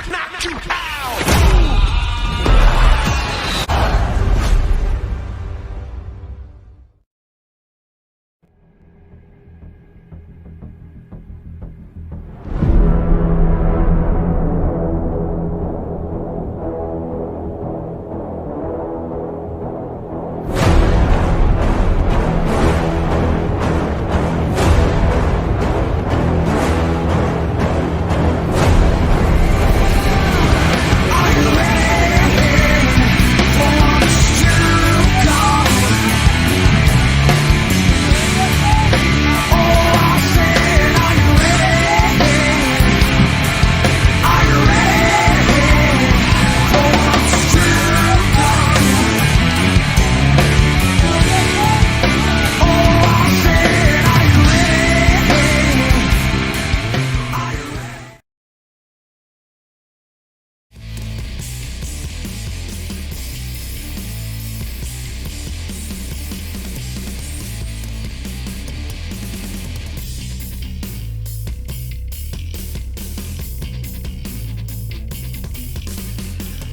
knock you out.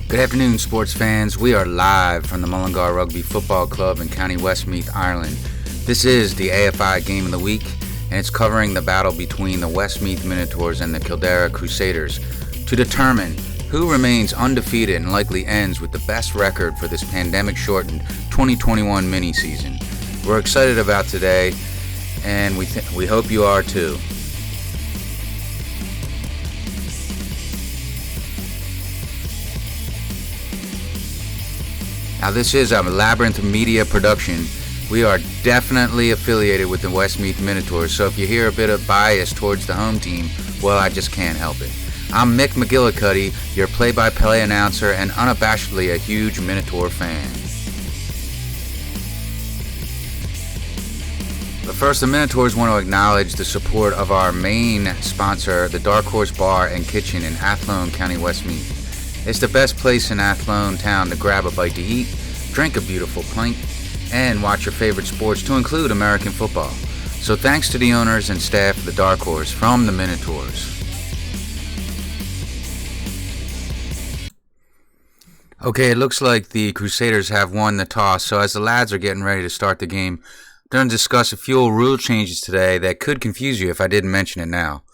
Good afternoon, sports fans. We are live from the Mullingar Rugby Football Club in County Westmeath, Ireland. This is the AFI Game of the Week, and it's covering the battle between the Westmeath Minotaurs and the Kildare Crusaders to determine who remains undefeated and likely ends with the best record for this pandemic-shortened 2021 mini-season. We're excited about today, and we hope you are too. Now, this is a Labyrinth Media production. We are definitely affiliated with the Westmeath Minotaurs, so if you hear a bit of bias towards the home team, well, I just can't help it. I'm Mick McGillicuddy, your play-by-play announcer and unabashedly a huge Minotaur fan. But first, the Minotaurs want to acknowledge the support of our main sponsor, the Dark Horse Bar and Kitchen in Athlone, County Westmeath. It's the best place in Athlone town to grab a bite to eat, drink a beautiful pint, and watch your favorite sports, to include American football. So thanks to the owners and staff of the Dark Horse from the Minotaurs. Okay, it looks like the Crusaders have won the toss, so as the lads are getting ready to start the game, I'm going to discuss a few rule changes today that could confuse you if I didn't mention it now.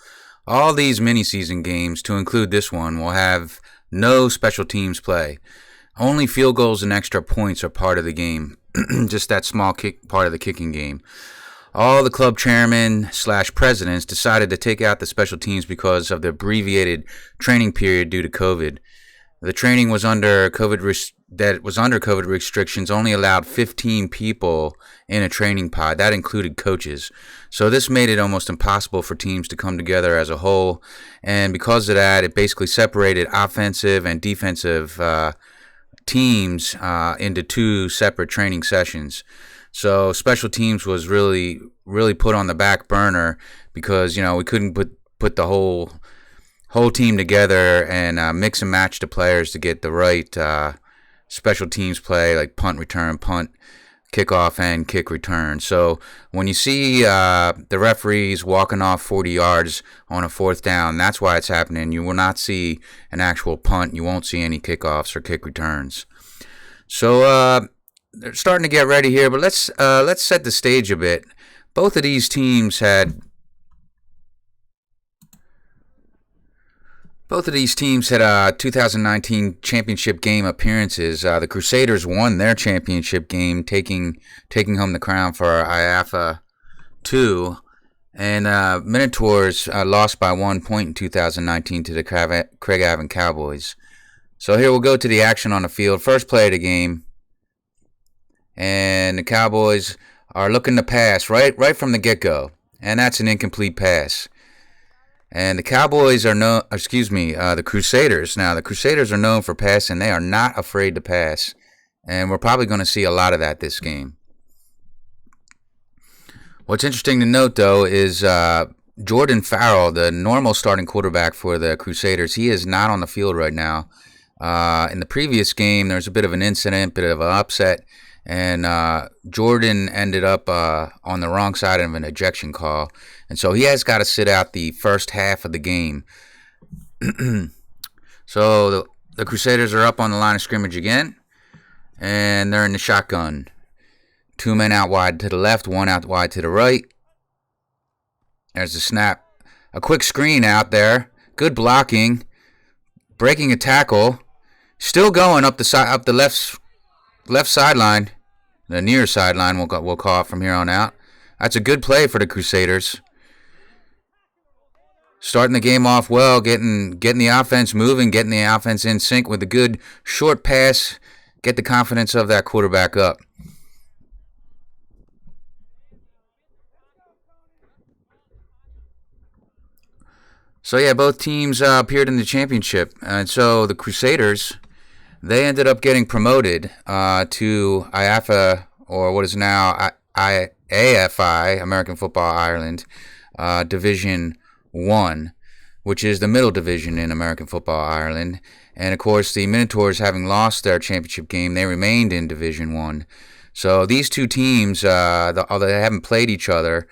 All these mini-season games, to include this one, will have no special teams play. Only field goals and extra points are part of the game. Just that small part of the kicking game. All the club chairmen / presidents decided to take out the special teams because of the abbreviated training period due to COVID. The training was under COVID restrictions, only allowed 15 people in a training pod. That included coaches. So this made it almost impossible for teams to come together as a whole. And because of that, it basically separated offensive and defensive teams into two separate training sessions. So special teams was really put on the back burner because, we couldn't put the whole team together and mix and match the players to get the right special teams play, like punt return, punt, kickoff, and kick return. So when you see the referees walking off 40 yards on a fourth down, that's why it's happening. You will not see an actual punt. You won't see any kickoffs or kick returns. So they're starting to get ready here, but let's set the stage a bit. Both of these teams had 2019 championship game appearances. The Crusaders won their championship game, taking home the crown for IAFA 2. And Minotaurs lost by 1 point in 2019 to the Craigavon Cowboys. So here we'll go to the action on the field. First play of the game. And the Cowboys are looking to pass right from the get-go. And that's an incomplete pass. And the the Crusaders. Now, the Crusaders are known for passing. They are not afraid to pass. And we're probably going to see a lot of that this game. What's interesting to note, though, is Jordan Farrell, the normal starting quarterback for the Crusaders. He is not on the field right now. In the previous game, there was a bit of an incident, bit of an upset. And Jordan ended up on the wrong side of an ejection call. And so he has got to sit out the first half of the game. So the Crusaders are up on the line of scrimmage again, and they're in the shotgun. 2 men out wide to the left, 1 out wide to the right. There's the snap. A quick screen out there. Good blocking. Breaking a tackle. Still going up the left sideline. The near sideline we'll call it from here on out. That's a good play for the Crusaders. Starting the game off well, getting the offense moving, getting the offense in sync with a good short pass. Get the confidence of that quarterback up. So yeah, both teams appeared in the championship, and so the Crusaders, they ended up getting promoted to IAFA, or what is now AFI, American Football Ireland, Division 1, which is the middle division in American Football Ireland. And of course, the Minotaurs, having lost their championship game, they remained in Division 1. So these two teams, although they haven't played each other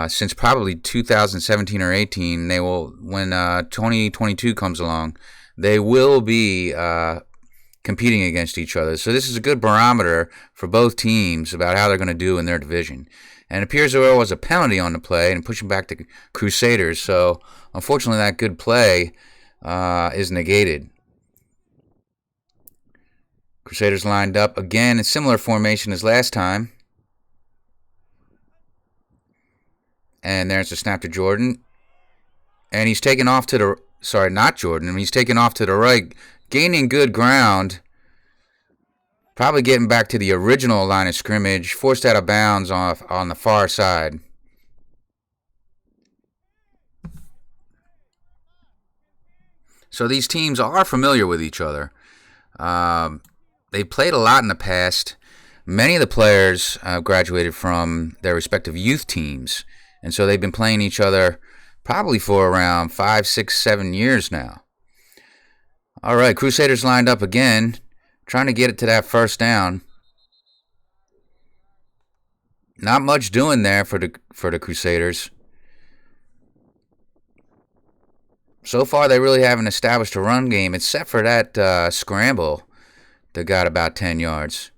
since probably 2017 or 18, they will, when 2022 comes along, they will be competing against each other. So this is a good barometer for both teams about how they're going to do in their division. And it appears there was a penalty on the play and pushing back the Crusaders. So unfortunately, that good play is negated. Crusaders lined up again in similar formation as last time. And there's the snap to Jordan. And he's taken off to the... Sorry, not Jordan. He's taken off to the right, gaining good ground. Probably getting back to the original line of scrimmage. Forced out of bounds on the far side. So these teams are familiar with each other. They played a lot in the past. Many of the players graduated from their respective youth teams. And so they've been playing each other probably for around 5, 6, 7 years now. All right, Crusaders lined up again, trying to get it to that first down. Not much doing there for the Crusaders. So far, they really haven't established a run game, except for that scramble that got about 10 yards.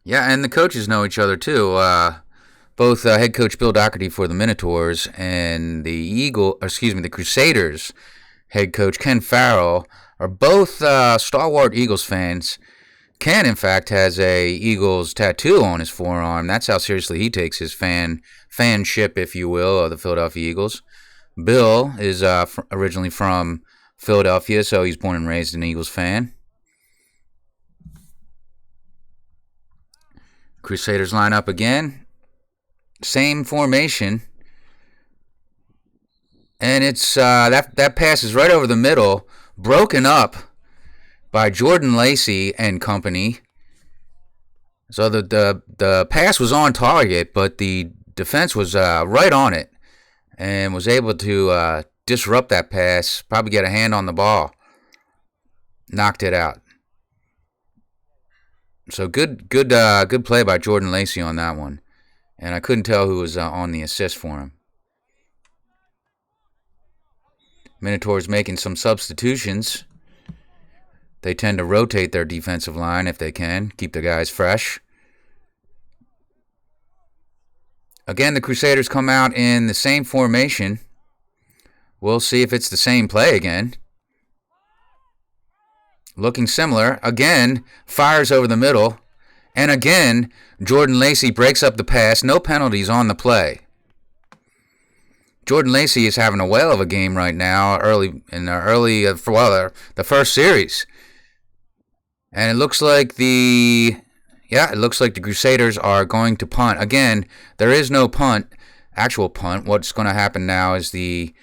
Yeah, and the coaches know each other too. Both head coach Bill Doherty for the Minotaurs and the Crusaders head coach Ken Farrell are both stalwart Eagles fans. Ken, in fact, has a Eagles tattoo on his forearm. That's how seriously he takes his fanship, if you will, of the Philadelphia Eagles. Bill is originally from Philadelphia, so he's born and raised an Eagles fan. Crusaders line up again. Same formation. And it's that pass is right over the middle, broken up by Jordan Lacey and company. So the pass was on target, but the defense was right on it and was able to disrupt that pass, probably get a hand on the ball. Knocked it out. So good play by Jordan Lacey on that one. And I couldn't tell who was on the assist for him. Minotaurs making some substitutions. They tend to rotate their defensive line if they can, keep the guys fresh. Again, the Crusaders come out in the same formation. We'll see if it's the same play again. Looking similar. Again, fires over the middle. And again, Jordan Lacey breaks up the pass. No penalties on the play. Jordan Lacey is having a whale of a game right now, the first series. And it looks like the Crusaders are going to punt. Again, there is no actual punt. What's going to happen now is the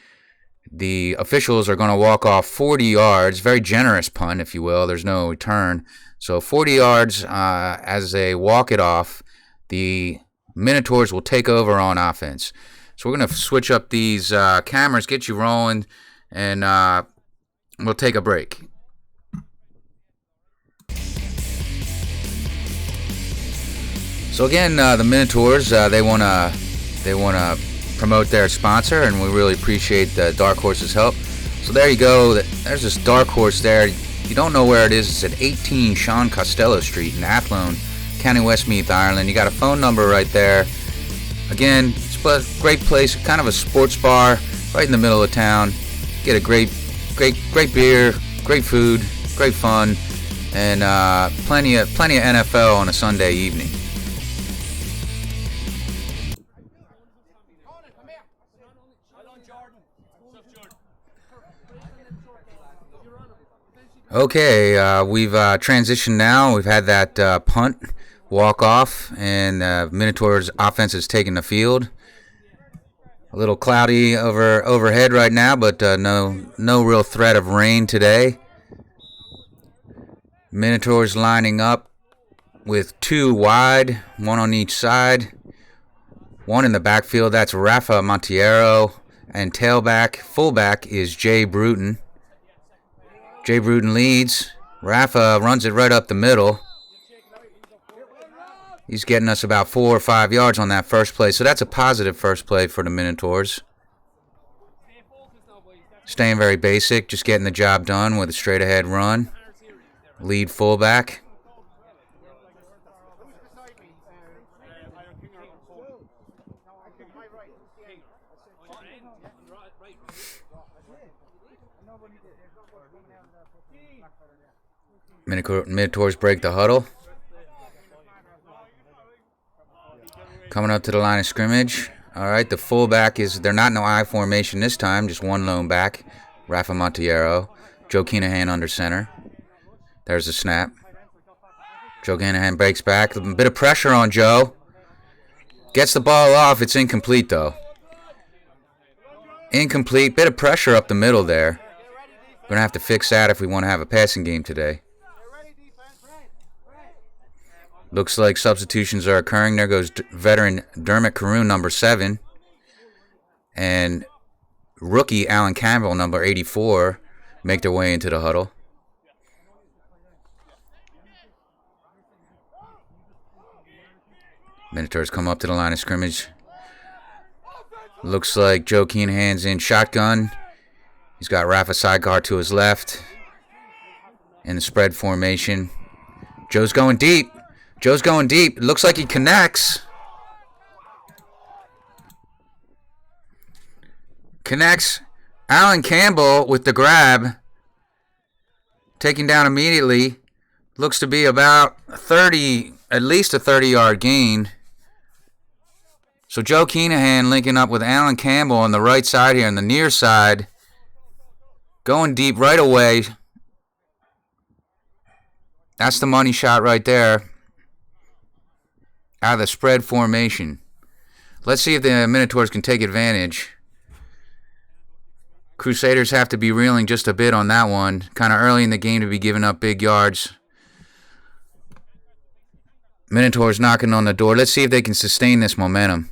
officials are going to walk off 40 yards. Very generous punt, if you will. There's no return. So 40 yards as they walk it off. The Minotaurs will take over on offense. So we're going to switch up these cameras, get you rolling, and we'll take a break. So again, the Minotaurs, they want to promote their sponsor, and we really appreciate the Dark Horse's help. So there you go. There's this Dark Horse there. You don't know where it is. It's at 18 Sean Costello Street in Athlone, County Westmeath, Ireland. You got a phone number right there. Again, it's a great place, kind of a sports bar right in the middle of town. Get a great beer, great food, great fun, and plenty of NFL on a Sunday evening. Okay, we've transitioned now. We've had that punt, walk off, and Minotaurs offense is taking the field. A little cloudy overhead right now, but no real threat of rain today. Minotaurs lining up with two wide, one on each side. One in the backfield, that's Rafa Monteiro, and fullback is Jay Bruton. Jay Bruton leads. Rafa runs it right up the middle. He's getting us about 4 or 5 yards on that first play, so that's a positive first play for the Minotaurs. Staying very basic, just getting the job done with a straight-ahead run. Lead fullback. Minotaurs break the huddle. Coming up to the line of scrimmage. All right, the fullback they're not in no I formation this time, just one lone back. Rafa Monteiro. Joe Keenahan under center. There's the snap. Joe Keenahan breaks back. A bit of pressure on Joe. Gets the ball off. It's incomplete, though. Incomplete. Bit of pressure up the middle there. We're going to have to fix that if we want to have a passing game today. Looks like substitutions are occurring. There goes veteran Dermot Caroon, number 7. And rookie Alan Campbell, number 84, make their way into the huddle. Minotaurs come up to the line of scrimmage. Looks like Joe Keenahan's in shotgun. He's got Rafa sidecar to his left. In the spread formation. Joe's going deep. It looks like he connects. Alan Campbell with the grab. Taken down immediately. Looks to be about at least a 30-yard gain. So Joe Keenahan linking up with Alan Campbell on the right side here, on the near side. Going deep right away. That's the money shot right there. Out of the spread formation. Let's see if the Minotaurs can take advantage. Crusaders have to be reeling just a bit on that one. Kind of early in the game to be giving up big yards. Minotaurs knocking on the door. Let's see if they can sustain this momentum.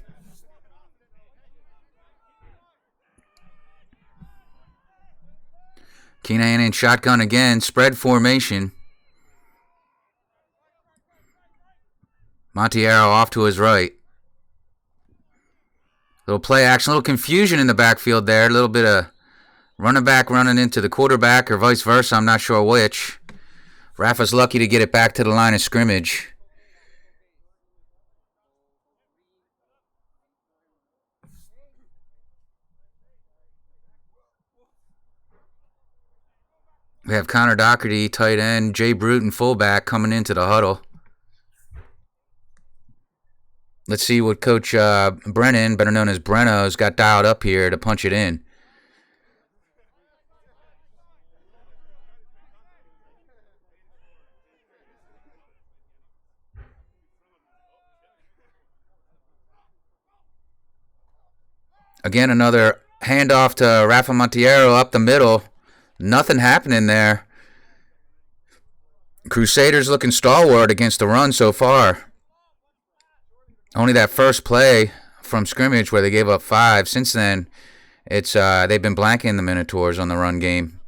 Keenahan in shotgun again. Spread formation. Monteiro off to his right. Little play action, little confusion in the backfield there. A little bit of running back running into the quarterback or vice versa. I'm not sure which. Rafa's lucky to get it back to the line of scrimmage. We have Connor Doherty, tight end, Jay Bruton, fullback, coming into the huddle. Let's see what Coach Brennan, better known as Brenno's, got dialed up here to punch it in. Again, another handoff to Rafa Monteiro up the middle. Nothing happening there. Crusaders looking stalwart against the run so far. Only that first play from scrimmage where they gave up 5. Since then, it's they've been blanking the Minotaurs on the run game.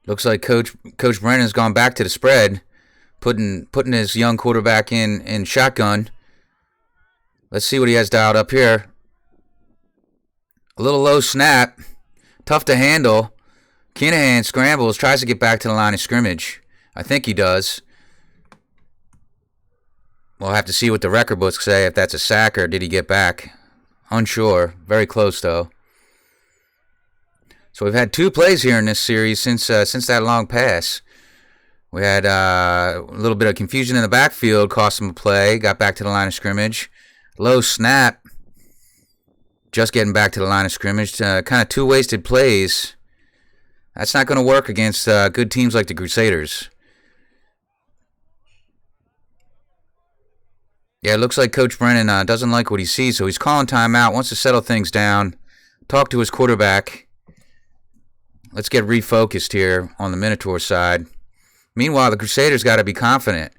Looks like Coach Brennan's gone back to the spread, putting his young quarterback in shotgun. Let's see what he has dialed up here. A little low snap, tough to handle. Kinahan scrambles, tries to get back to the line of scrimmage. I think he does. We'll have to see what the record books say, if that's a sack or did he get back. Unsure. Very close, though. So we've had 2 plays here in this series since that long pass. We had a little bit of confusion in the backfield, cost him a play, got back to the line of scrimmage. Low snap, just getting back to the line of scrimmage. Kind of 2 wasted plays. That's not going to work against good teams like the Crusaders. Yeah, it looks like Coach Brennan doesn't like what he sees, so he's calling timeout, wants to settle things down, talk to his quarterback. Let's get refocused here on the Minotaur side. Meanwhile, the Crusaders got to be confident.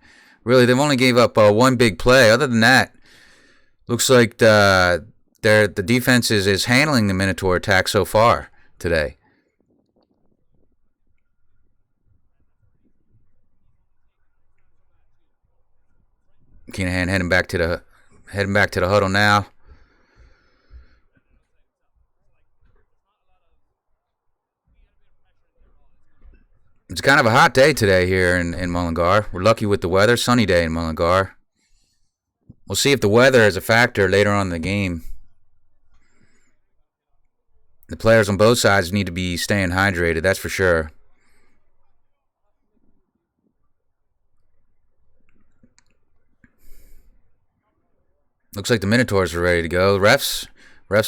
Really, they've only gave up 1 big play. Other than that, looks like the defense is handling the Minotaur attack so far today. Kinahan heading back to the huddle now. It's kind of a hot day today here in Mullingar. We're lucky with the weather. Sunny day in Mullingar. We'll see if the weather is a factor later on in the game. The players on both sides need to be staying hydrated, that's for sure. Looks like the Minotaurs are ready to go. Refs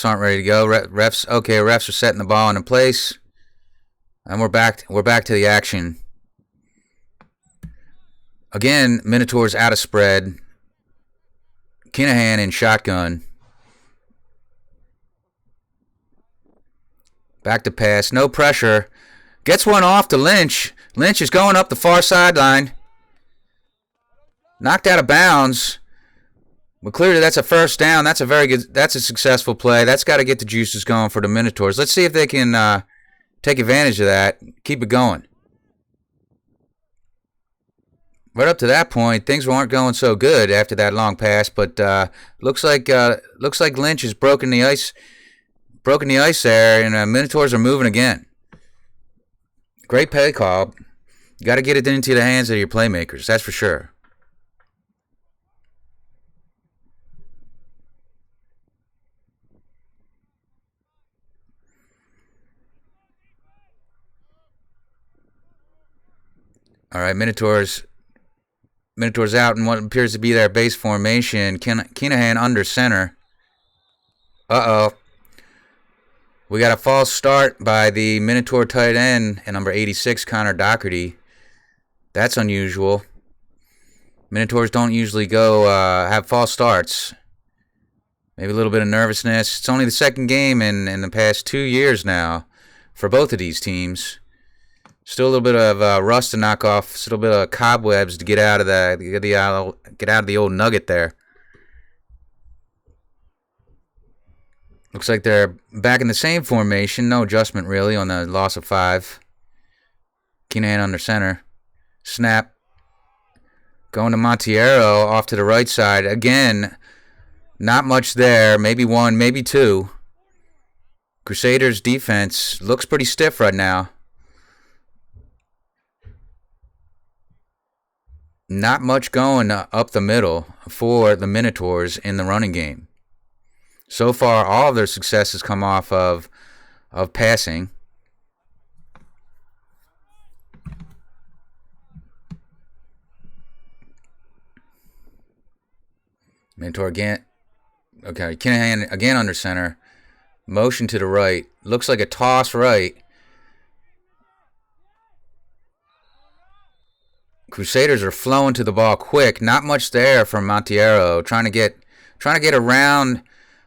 aren't ready to go. Refs are setting the ball into place. And we're back to the action. Again, Minotaurs out of spread. Kinahan in shotgun. Back to pass. No pressure. Gets one off to Lynch. Lynch is going up the far sideline. Knocked out of bounds. But clearly that's a first down. That's a successful play. That's got to get the juices going for the Minotaurs. Let's see if they can take advantage of that. Keep it going. Right up to that point, things weren't going so good after that long pass, but looks like Lynch has broken the ice there, and Minotaurs are moving again. Great play call. You got to get it into the hands of your playmakers, that's for sure. All right, Minotaurs out in what appears to be their base formation. Kinahan under center. Uh-oh. We got a false start by the Minotaur tight end at number 86, Connor Doherty. That's unusual. Minotaurs don't usually go have false starts. Maybe a little bit of nervousness. It's only the second game in the past 2 years now for both of these teams. Still a little bit of rust to knock off. Still a bit of cobwebs to get out of the old nugget there. Looks like they're back in the same formation. No adjustment really on the loss of 5. Kinahan under center. Snap. Going to Montiero off to the right side. Again, not much there. Maybe 1, maybe 2. Crusaders defense looks pretty stiff right now. Not much going up the middle for the Minotaurs in the running game. So far, all of their success has come off of passing. Minotaur again. Okay, Kinahan again under center. Motion to the right. Looks like a toss right. Crusaders are flowing to the ball quick. Not much there from Montiero. Trying to get around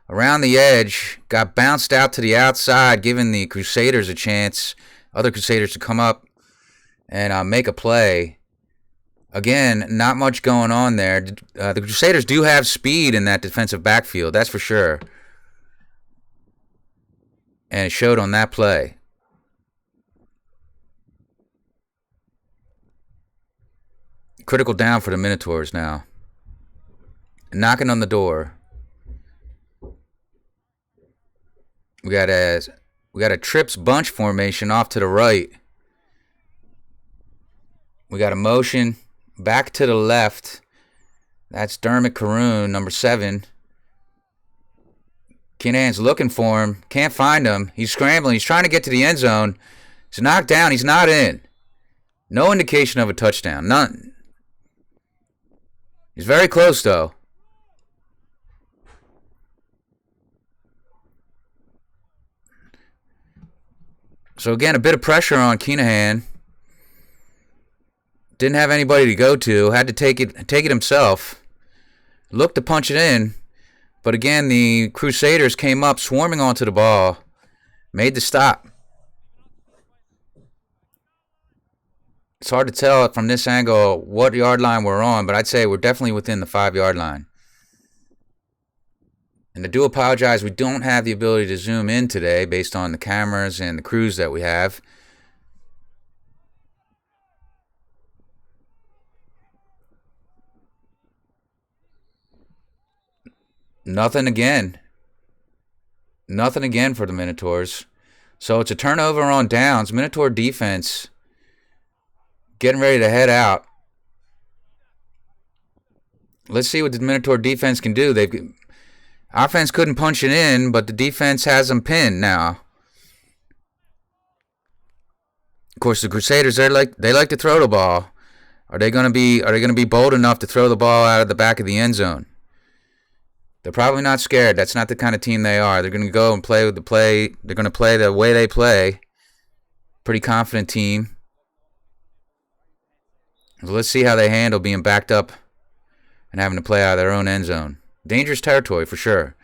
the edge. Got bounced out to the outside, giving the Crusaders a chance. Other Crusaders to come up and make a play. Again, not much going on there. The Crusaders do have speed in that defensive backfield. That's for sure. And it showed on that play. Critical down for the Minotaurs now. Knocking on the door. We got a trips bunch formation off to the right. We got a motion back to the left. That's Dermot Caroon, number 7. Kinahan's looking for him. Can't find him. He's scrambling. He's trying to get to the end zone. He's knocked down. He's not in. No indication of a touchdown. None. He's very close, though. So, again, a bit of pressure on Kinahan. Didn't have anybody to go to. Had to take it himself. Looked to punch it in. But, again, the Crusaders came up swarming onto the ball. Made the stop. It's hard to tell from this angle what yard line we're on, but I'd say we're definitely within the 5-yard line. And I do apologize, we don't have the ability to zoom in today based on the cameras and the crews that we have. Nothing again. Nothing again for the Minotaurs. So it's a turnover on downs. Minotaur defense getting ready to head out. Let's see what the Minotaur defense can do. Offense couldn't punch it in, but the defense has them pinned now. Of course, the Crusaders they like to throw the ball. Are they going to be bold enough to throw the ball out of the back of the end zone? They're probably not scared. That's not the kind of team they are. They're going to go and play with the play. They're going to play the way they play. Pretty confident team. So let's see how they handle being backed up and having to play out of their own end zone. Dangerous territory for sure.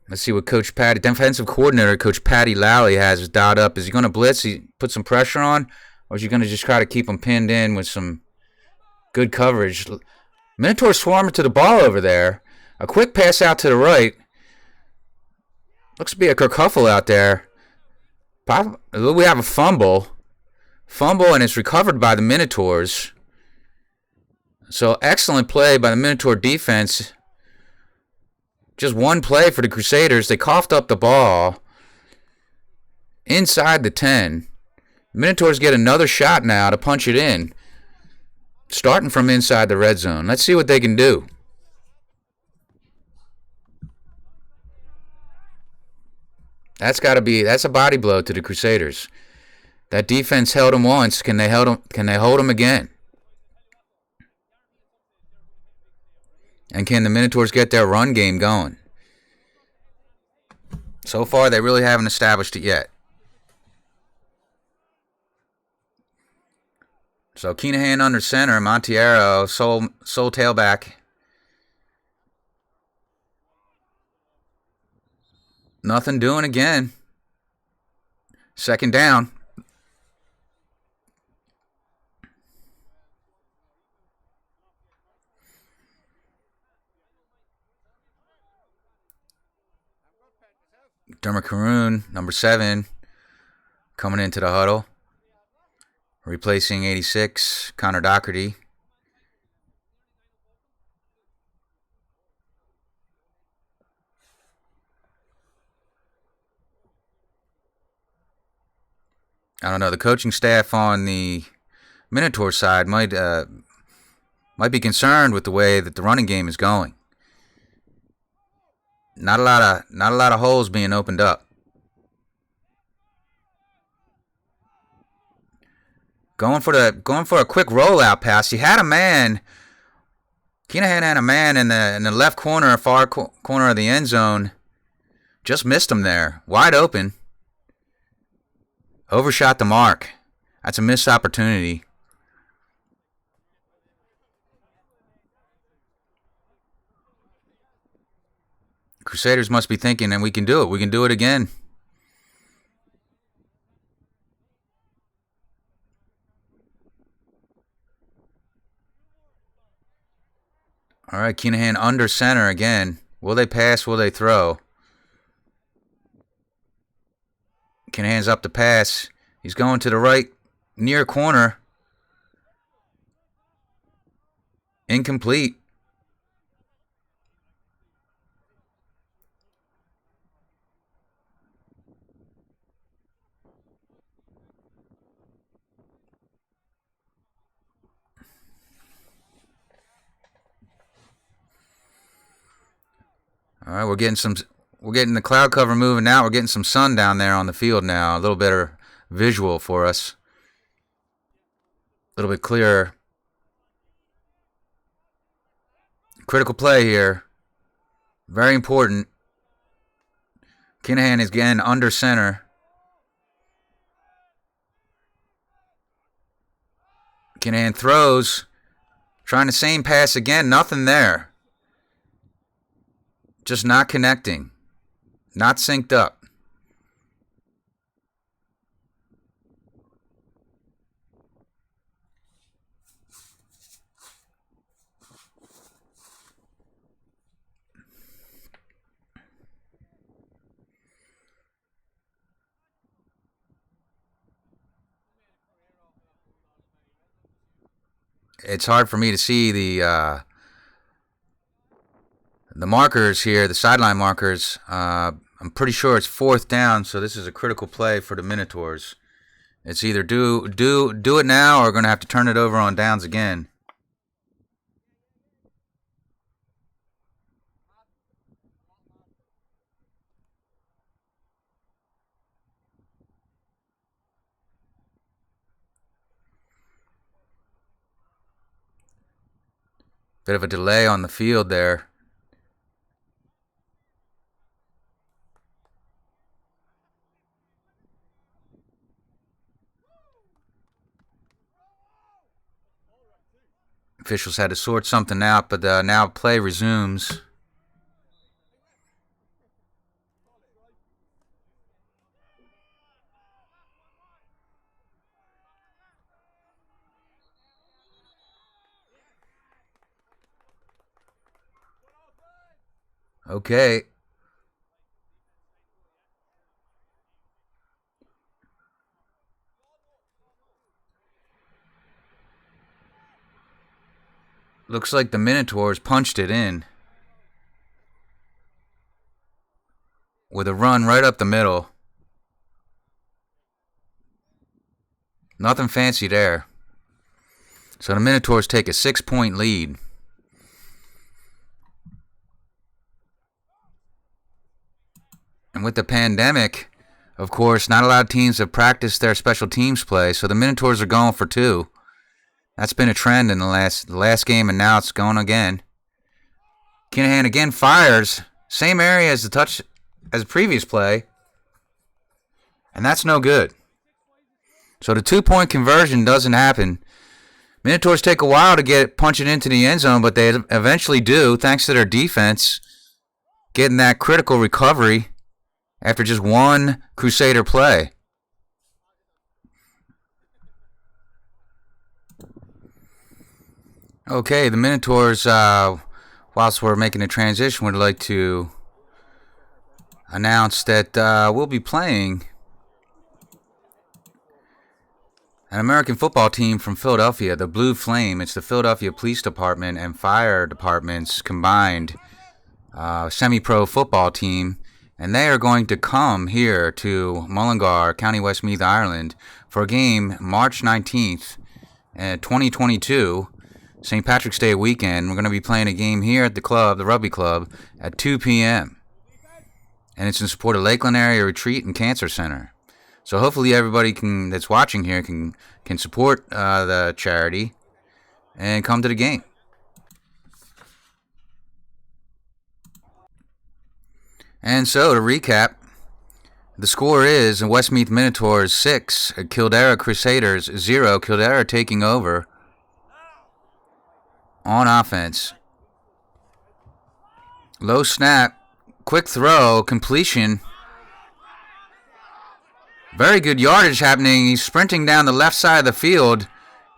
Let's see what defensive coordinator Coach Patty Lally has dialed up. Is he going to blitz? He put some pressure on, or is he going to just try to keep them pinned in with some good coverage? Minotaur swarming to the ball over there. A quick pass out to the right. Looks to be a kerfuffle out there. We have a fumble. And it's recovered by the Minotaurs. So excellent play by the Minotaur defense. Just one play for the Crusaders. They coughed up the ball inside the 10. Minotaurs get another shot now to punch it in. Starting from inside the red zone. Let's see what they can do. That's a body blow to the Crusaders. That defense held them once. Can they hold them again? And can the Minotaurs get their run game going? So far, they really haven't established it yet. So Kinahan under center, Montiero, sole tailback. Nothing doing again. Second down. Dermot Caroon, number 7, coming into the huddle. Replacing 86, Connor Doherty. I don't know. The coaching staff on the Minotaur side might be concerned with the way that the running game is going. Not a lot of holes being opened up. Going for a quick rollout pass. He had a man. Kinahan had a man in the left corner, far corner of the end zone. Just missed him there. Wide open. Overshot the mark. That's a missed opportunity. Crusaders must be thinking, and we can do it. We can do it again. All right, Kinahan under center again. Will they pass? Will they throw? Kinahan's up the pass. He's going to the right near corner. Incomplete. All right, we're getting the cloud cover moving now. We're getting some sun down there on the field now. A little better visual for us. A little bit clearer. Critical play here. Very important. Kinahan is again under center. Kinahan throws. Trying the same pass again. Nothing there. Just not connecting. Not synced up. It's hard for me to see the markers here, the sideline markers. I'm pretty sure it's 4th down, so this is a critical play for the Minotaurs. It's either do it now or we're going to have to turn it over on downs again. Bit of a delay on the field there. Officials had to sort something out, but now play resumes. Okay. Looks like the Minotaurs punched it in. With a run right up the middle. Nothing fancy there. So the Minotaurs take a 6-point lead. And with the pandemic, of course, not a lot of teams have practiced their special teams play, so the Minotaurs are going for 2. That's been a trend in the last game, and now it's going again. Kinahan again fires. Same area as the previous play. And that's no good. So the 2-point conversion doesn't happen. Minotaurs take a while to punch it into the end zone, but they eventually do, thanks to their defense, getting that critical recovery after just one Crusader play. Okay, the Minotaurs, whilst we're making a transition, would like to announce that we'll be playing an American football team from Philadelphia, the Blue Flame. It's the Philadelphia Police Department and Fire Department's combined semi-pro football team. And they are going to come here to Mullingar, County Westmeath, Ireland, for a game March 19th, 2022, St. Patrick's Day weekend. We're going to be playing a game here at the club, the rugby club, at 2 p.m. And it's in support of Lakeland Area Retreat and Cancer Center. So hopefully everybody that's watching here can support the charity and come to the game. And so, to recap, the score is Westmeath Minotaurs 6, Kildare Crusaders 0. Kildare taking over on offense. Low snap, quick throw, completion. Very good yardage happening. He's sprinting down the left side of the field,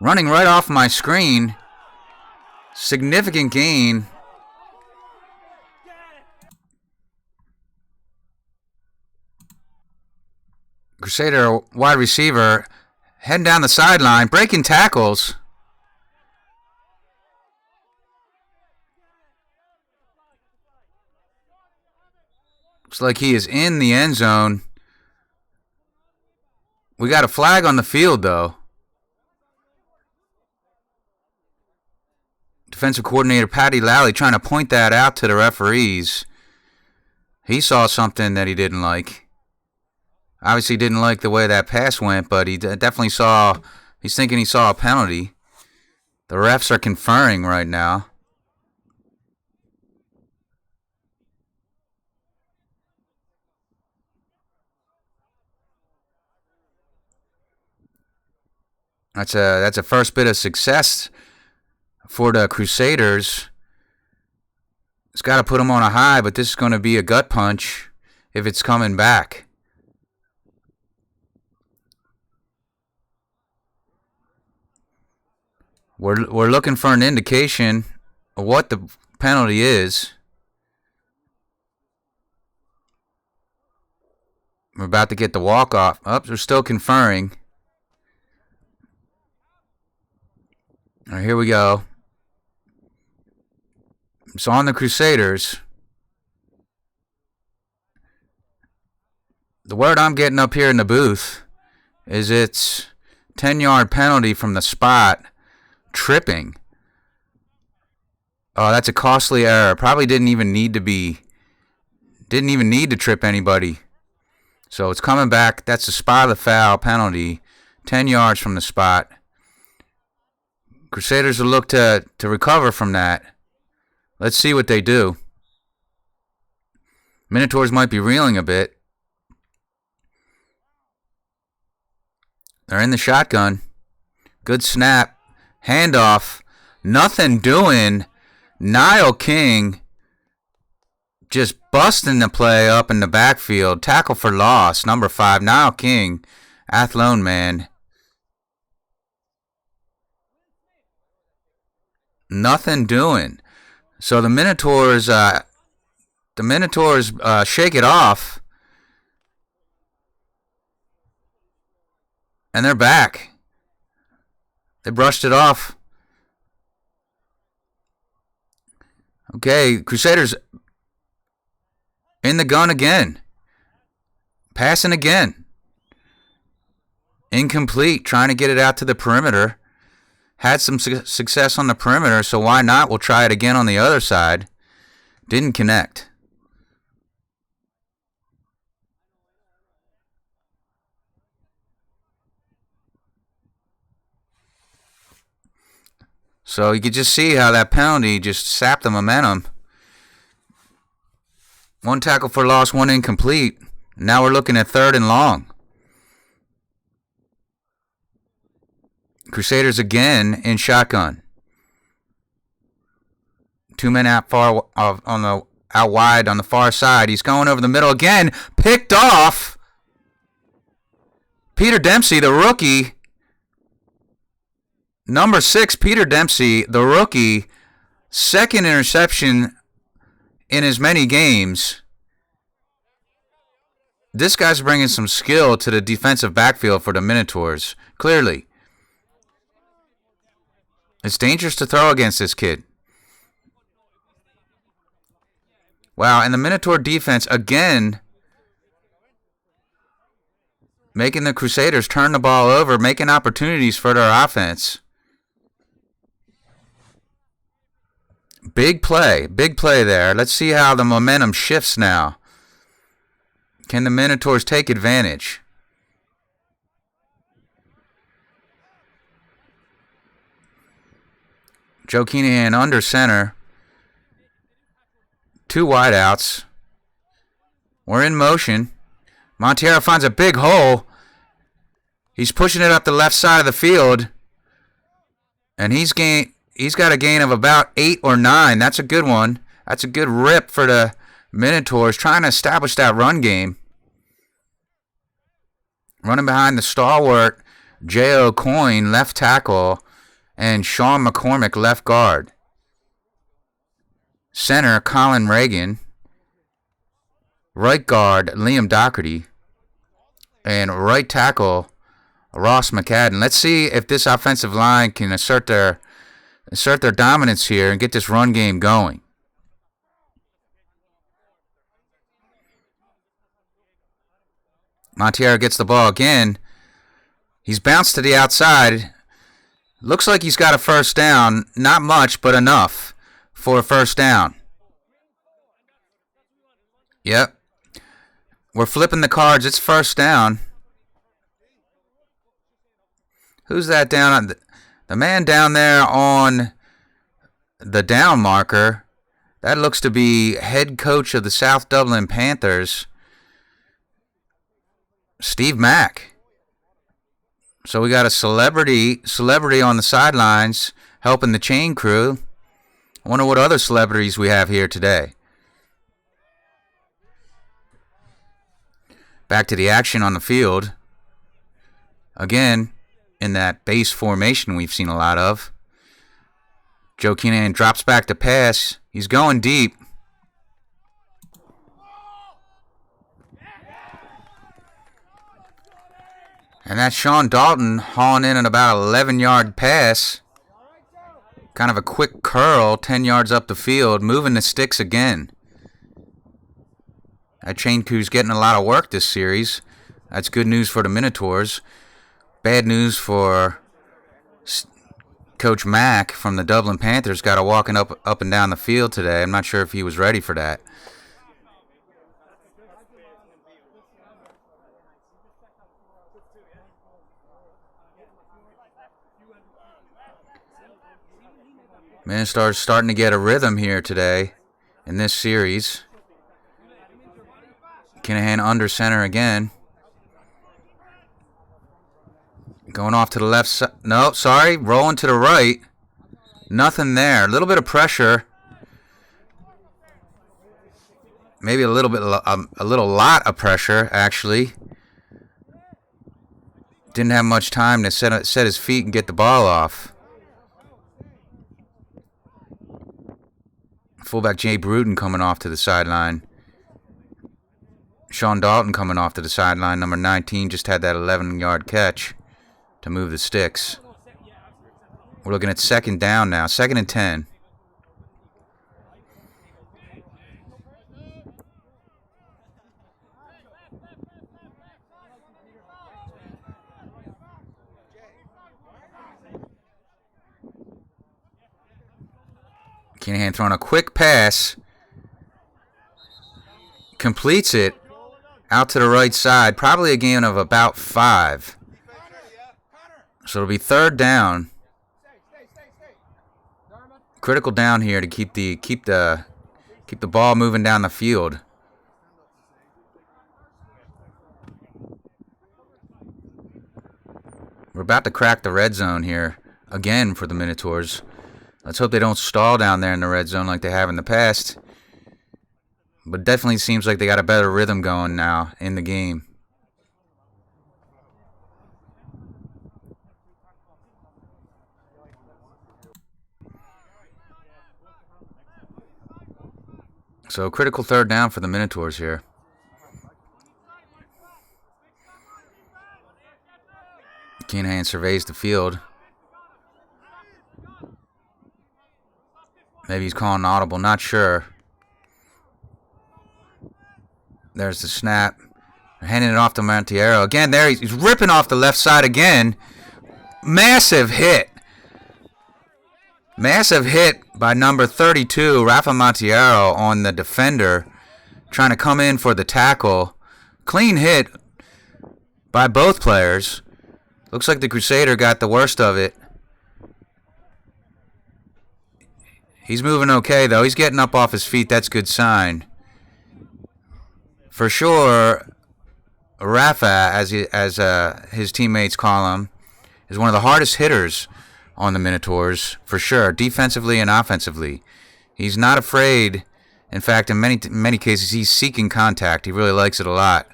running right off my screen. Significant gain. Crusader wide receiver heading down the sideline, breaking tackles. Looks like he is in the end zone. We got a flag on the field, though. Defensive coordinator Patty Lally trying to point that out to the referees. He saw something that he didn't like. Obviously didn't like the way that pass went, but he definitely saw, he's thinking he saw a penalty. The refs are conferring right now. That's a first bit of success for the Crusaders. It's got to put them on a high, but this is going to be a gut punch if it's coming back. We're looking for an indication of what the penalty is. We're about to get the walk-off. Oh, we're still conferring. All right, here we go. So on the Crusaders, the word I'm getting up here in the booth is it's 10-yard penalty from the spot, tripping. Oh, that's a costly error. Probably didn't even need to trip anybody. So it's coming back. That's the spot of the foul penalty, 10 yards from the spot. Crusaders will look to recover from that. Let's see what they do. Minotaurs might be reeling a bit. They're in the shotgun. Good snap. Handoff. Nothing doing. Niall King just busting the play up in the backfield. Tackle for loss. Number 5, Niall King. Athlone man. Nothing doing. So the Minotaurs shake it off, and they're back. They brushed it off. Okay, Crusaders in the gun again. Passing again. Incomplete, trying to get it out to the perimeter. Had some success on the perimeter, so why not? We'll try it again on the other side. Didn't connect. So you could just see how that penalty just sapped the momentum. 1 tackle for loss, 1 incomplete. Now we're looking at 3rd and long. Crusaders again in shotgun. 2 men out wide on the far side. He's going over the middle again. Picked off. Peter Dempsey, the rookie. Number 6, Peter Dempsey, the rookie. 2nd interception in as many games. This guy's bringing some skill to the defensive backfield for the Minotaurs. Clearly. It's dangerous to throw against this kid. Wow, and the Minotaur defense again making the Crusaders turn the ball over, making opportunities for their offense. Big play there. Let's see how the momentum shifts now. Can the Minotaurs take advantage? Joe Keenan under center. 2 wideouts. We're in motion. Monteiro finds a big hole. He's pushing it up the left side of the field. And he's got a gain of about 8 or 9. That's a good one. That's a good rip for the Minotaurs, trying to establish that run game. Running behind the stalwart J.O. Coyne, left tackle, and Sean McCormick, left guard. Center, Colin Reagan. Right guard, Liam Doherty. And right tackle, Ross McCadden. Let's see if this offensive line can assert their dominance here and get this run game going. Montiero gets the ball again. He's bounced to the outside. Looks like he's got a first down. Not much, but enough for a first down. Yep. We're flipping the cards. It's first down. Who's that down on? The man down there on the down marker. That looks to be head coach of the South Dublin Panthers, Steve Mack. So we got a celebrity on the sidelines helping the chain crew. I wonder what other celebrities we have here today. Back to the action on the field. Again, in that base formation we've seen a lot of. Joe Keenan drops back to pass. He's going deep. And that's Sean Dalton hauling in an about 11-yard pass. Kind of a quick curl, 10 yards up the field, moving the sticks again. That chain crew's getting a lot of work this series. That's good news for the Minotaurs. Bad news for Coach Mack from the Dublin Panthers. Got to walking up and down the field today. I'm not sure if he was ready for that. Minotaurs starting to get a rhythm here today in this series. Kinahan under center again. Going off to the left side. No, sorry. Rolling to the right. Nothing there. A little bit of pressure. Maybe a little lot of pressure, actually. Didn't have much time to set his feet and get the ball off. Fullback Jay Bruden coming off to the sideline. Sean Dalton coming off to the sideline. Number 19 just had that 11-yard catch to move the sticks. We're looking at second down now. 2nd and 10. Kinahan throwing a quick pass. Completes it out to the right side. Probably a gain of about 5. So it'll be 3rd down. Critical down here to keep the ball moving down the field. We're about to crack the red zone here again for the Minotaurs. Let's hope they don't stall down there in the red zone like they have in the past. But definitely seems like they got a better rhythm going now in the game. So critical 3rd down for the Minotaurs here. Kinahan surveys the field. Maybe he's calling audible, not sure. There's the snap. Handing it off to Montiero. Again, there he's ripping off the left side again. Massive hit. Massive hit by number 32, Rafa Montiero, on the defender. Trying to come in for the tackle. Clean hit by both players. Looks like the Crusader got the worst of it. He's moving okay, though. He's getting up off his feet. That's a good sign. For sure, Rafa, as his teammates call him, is one of the hardest hitters on the Minotaurs, for sure, defensively and offensively. He's not afraid. In fact, in many cases, he's seeking contact. He really likes it a lot.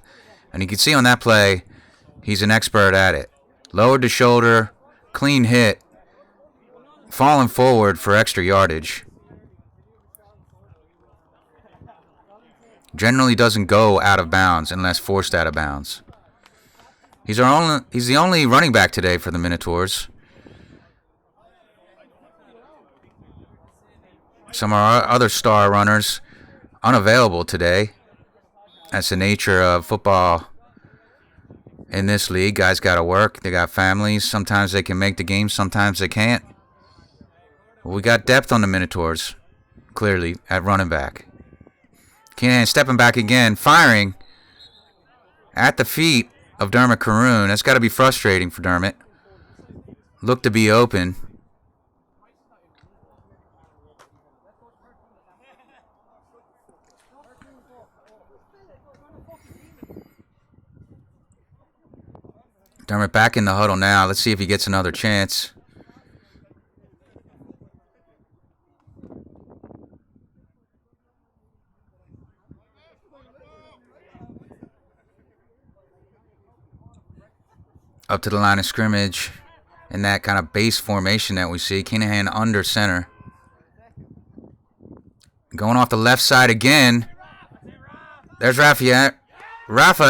And you can see on that play, he's an expert at it. Lowered the shoulder, clean hit, falling forward for extra yardage. Generally doesn't go out of bounds unless forced out of bounds. He's the only running back today for the Minotaurs. Some of our other star runners unavailable today. That's the nature of football in this league. Guys got to work. They got families. Sometimes they can make the game. Sometimes they can't. But we got depth on the Minotaurs, clearly, at running back. Keenan stepping back again, firing at the feet of Dermot Caroon. That's got to be frustrating for Dermot. Looked to be open. Dermot back in the huddle now. Let's see if he gets another chance. Up to the line of scrimmage in that kind of base formation that we see. Kinahan under center. Going off the left side again. There's Rafa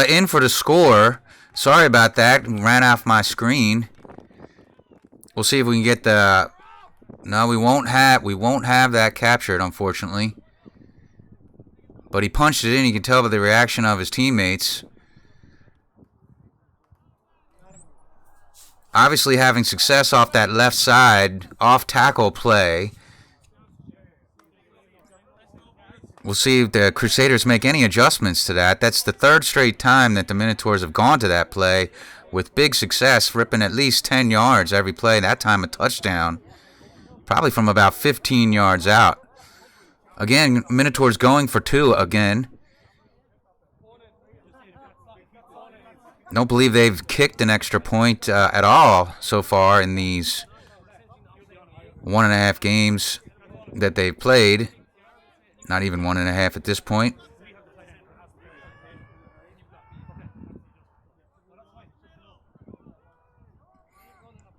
in for the score. Sorry about that. Ran off my screen. We'll see if we can get the... No, we won't have that captured, unfortunately. But he punched it in. You can tell by the reaction of his teammates. Obviously having success off that left side, off tackle play. We'll see if the Crusaders make any adjustments to that. That's the third straight time that the Minotaurs have gone to that play with big success, ripping at least 10 yards every play. That time a touchdown, probably from about 15 yards out. Again, Minotaurs going for two again. Don't believe they've kicked an extra point at all so far in these 1.5 games that they've played. Not even 1.5 at this point.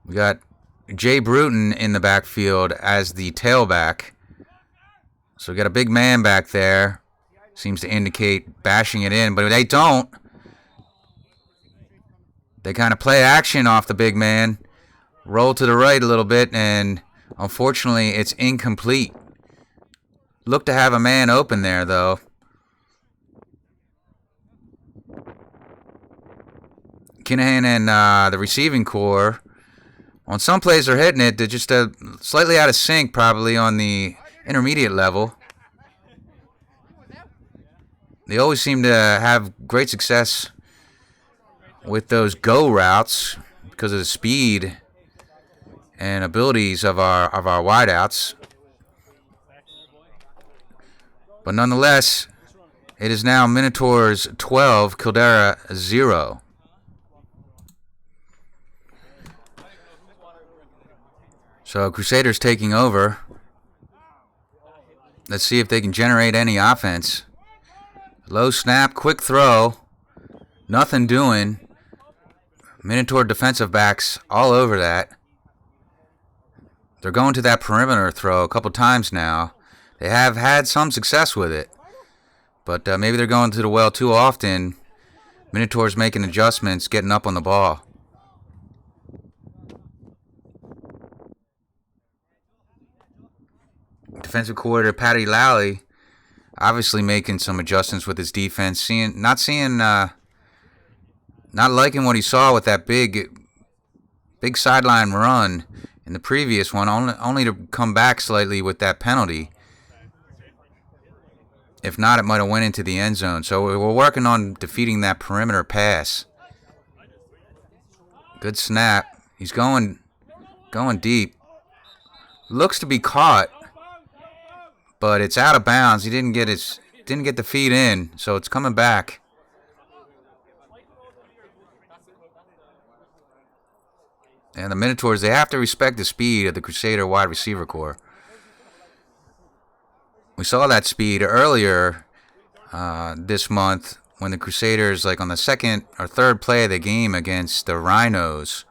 We got Jay Bruton in the backfield as the tailback. So we got a big man back there. Seems to indicate bashing it in, but they don't. They kind of play action off the big man. Roll to the right a little bit, and unfortunately it's incomplete. Look to have a man open there, though. Kinahan and the receiving corps, on some plays they're hitting it. They're just slightly out of sync, probably, on the intermediate level. They always seem to have great success with those go routes because of the speed and abilities of our wideouts. But nonetheless, it is now Minotaurs 12, Kildare 0. So Crusaders taking over. Let's see if they can generate any offense. Low snap, quick throw. Nothing doing. Minotaur defensive backs all over that. They're going to that perimeter throw a couple times now. They have had some success with it. But maybe they're going to the well too often. Minotaurs making adjustments, getting up on the ball. Defensive coordinator Paddy Lally obviously making some adjustments with his defense. Not liking what he saw with that big sideline run in the previous one, only to come back slightly with that penalty. If not, it might have went into the end zone. So we're working on defeating that perimeter pass. Good snap. He's going deep. Looks to be caught, but it's out of bounds. He didn't get the feet in, so it's coming back. And the Minotaurs, they have to respect the speed of the Crusader wide receiver corps. We saw that speed earlier this month when the Crusaders, like on the second or third play of the game against the Rhinos,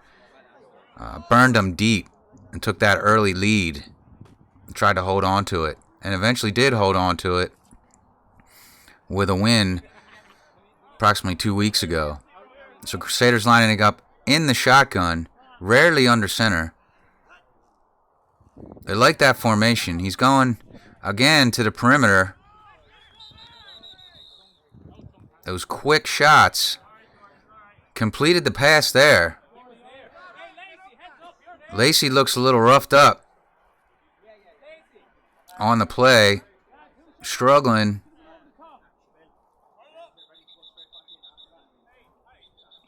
burned them deep and took that early lead and tried to hold on to it. And eventually did hold on to it with a win approximately 2 weeks ago. So Crusaders lining up in the shotgun, rarely under center. They like that formation. He's going again to the perimeter. Those quick shots. Completed the pass there. Lacey looks a little roughed up on the play. Struggling.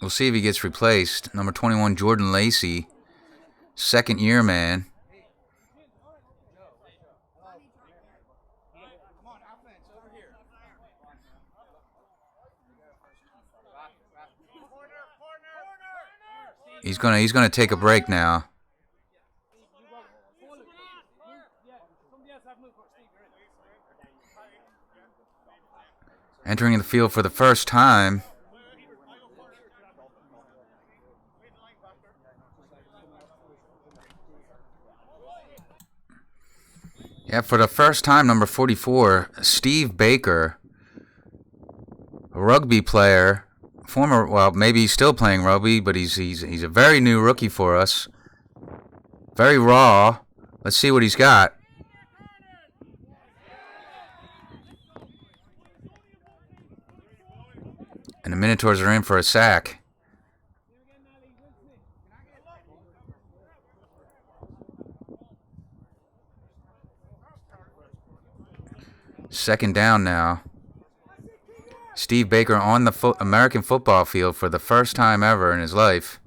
We'll see if he gets replaced. Number 21, Jordan Lacey. Second-year man. He's gonna take a break now. Entering the field for the first time. Yeah, for the first time, number 44, Steve Baker, a rugby player. Well, maybe he's still playing rugby, but he's a very new rookie for us. Very raw. Let's see what he's got. And the Minotaurs are in for a sack. Second down now. Steve Baker on the American football field for the first time ever in his life.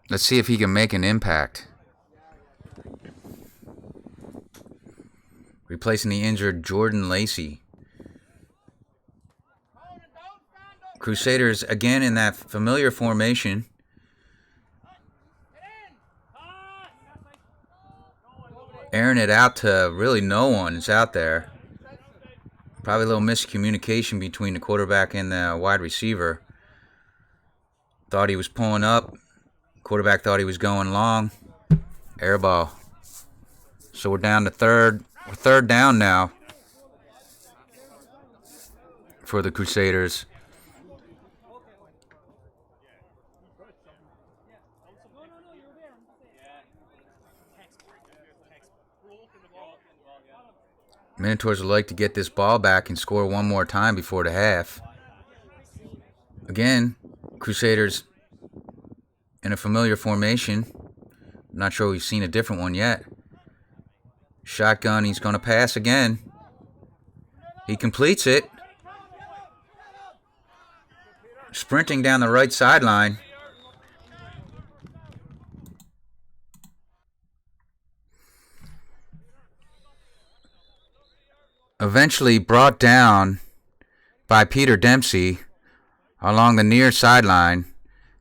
Let's see if he can make an impact. Replacing the injured Jordan Lacey. Crusaders again in that familiar formation. Airing it out to really no one is out there. Probably a little miscommunication between the quarterback and the wide receiver. Thought he was pulling up. Quarterback thought he was going long. Air ball. So we're down to third. We're third down now for the Crusaders. Minotaurs would like to get this ball back and score one more time before the half. Again, Crusaders in a familiar formation. I'm not sure we've seen a different one yet. Shotgun, he's going to pass again. He completes it. Sprinting down the right sideline. Eventually brought down by Peter Dempsey along the near sideline.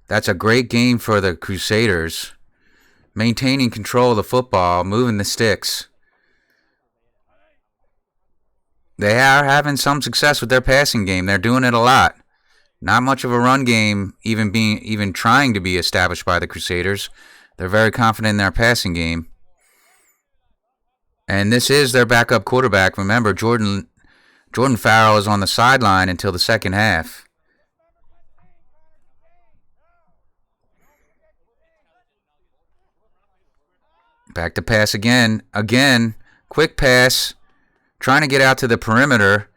That's a great game for the Crusaders. Maintaining control of the football, moving the sticks. They are having some success with their passing game. They're doing it a lot. Not much of a run game even trying to be established by the Crusaders. They're very confident in their passing game. And this is their backup quarterback. Remember, Jordan Farrell is on the sideline until the second half. Back to pass again. Again, quick pass. Trying to get out to the perimeter.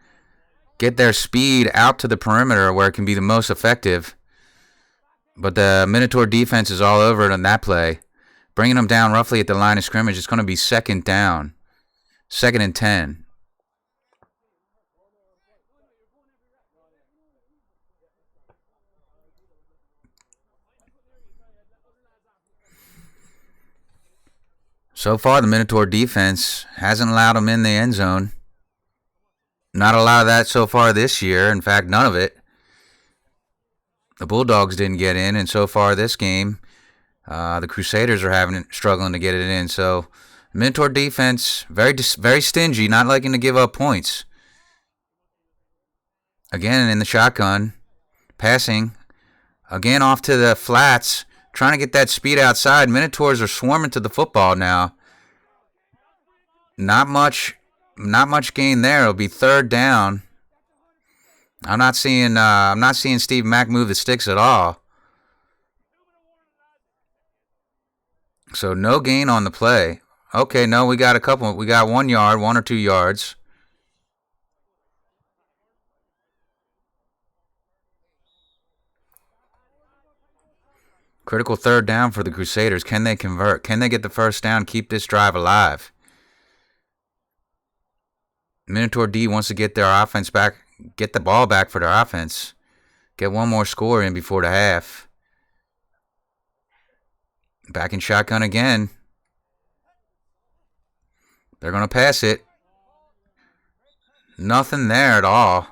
Get their speed out to the perimeter where it can be the most effective. But the Minotaur defense is all over it on that play. Bringing them down roughly at the line of scrimmage. It's going to be second down. 2nd and 10. So far, the Minotaur defense hasn't allowed them in the end zone. Not a lot of that so far this year. In fact, none of it. The Bulldogs didn't get in, and so far this game, the Crusaders are struggling to get it in. So, Minotaur defense, very stingy, not liking to give up points. Again, in the shotgun, passing. Again, off to the flats, trying to get that speed outside. Minotaurs are swarming to the football now. Not much gain there. It'll be third down. I'm not seeing Steve Mack move the sticks at all. So no gain on the play. Okay, no, we got 1 yard, 1 or 2 yards. Critical third down for the Crusaders. Can they convert? Can they get the first down, keep this drive alive? Minotaur D wants to get their offense back, get the ball back for their offense. Get one more score in before the half. Back in shotgun again. They're going to pass it. Nothing there at all.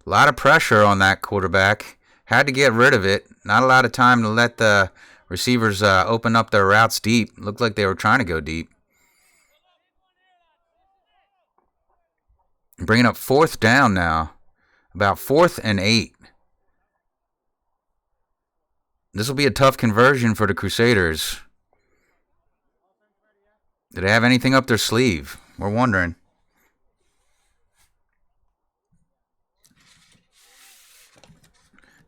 A lot of pressure on that quarterback. Had to get rid of it. Not a lot of time to let the receivers open up their routes deep. Looked like they were trying to go deep. Bringing up 4th down now. About 4th and 8. This will be a tough conversion for the Crusaders. Do they have anything up their sleeve? We're wondering.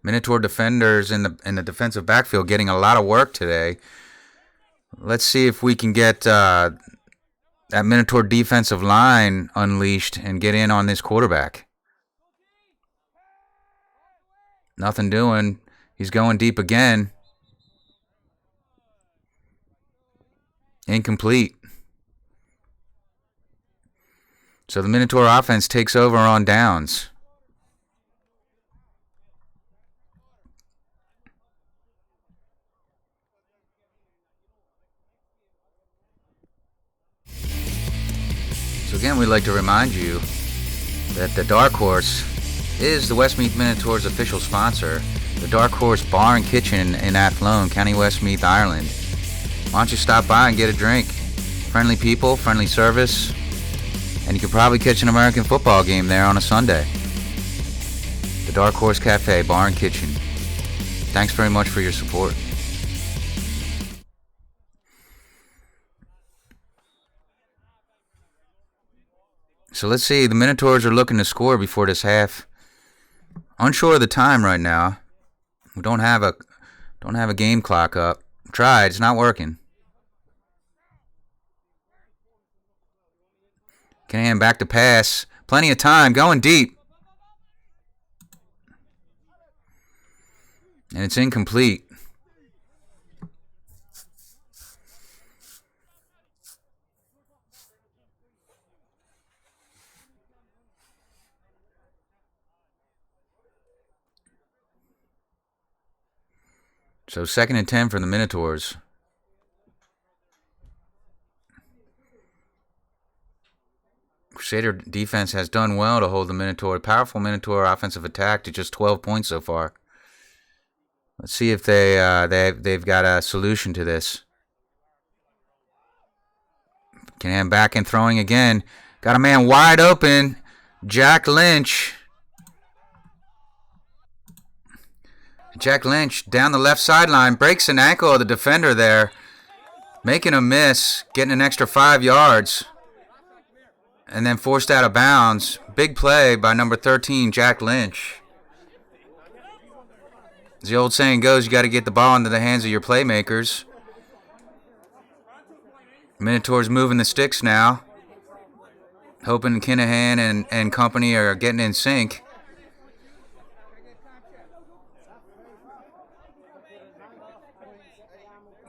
Minotaur defenders in the defensive backfield getting a lot of work today. Let's see if we can get that Minotaur defensive line unleashed and get in on this quarterback. Nothing doing. He's going deep again. Incomplete. So the Minotaur offense takes over on downs. So again, we'd like to remind you that the Dark Horse is the Westmeath Minotaurs official sponsor. The Dark Horse Bar and Kitchen in Athlone, County Westmeath, Ireland. Why don't you stop by and get a drink? Friendly people, friendly service, and you could probably catch an American football game there on a Sunday. The Dark Horse Cafe, Bar and Kitchen. Thanks very much for your support. So let's see. The Minotaurs are looking to score before this half. Unsure of the time right now. We don't have a game clock up. Tried. It's not working. Canahan back to pass. Plenty of time. Going deep. And it's incomplete. So 2nd and 10 for the Minotaurs. Crusader defense has done well to hold the Minotaur. Powerful Minotaur offensive attack to just 12 points so far. Let's see if they've got a solution to this. Canahan back and throwing again. Got a man wide open. Jack Lynch. Jack Lynch down the left sideline. Breaks an ankle of the defender there. Making a miss. Getting an extra 5 yards. And then forced out of bounds. Big play by number 13, Jack Lynch. As the old saying goes, you got to get the ball into the hands of your playmakers. Minotaurs moving the sticks now. Hoping Kinahan and company are getting in sync.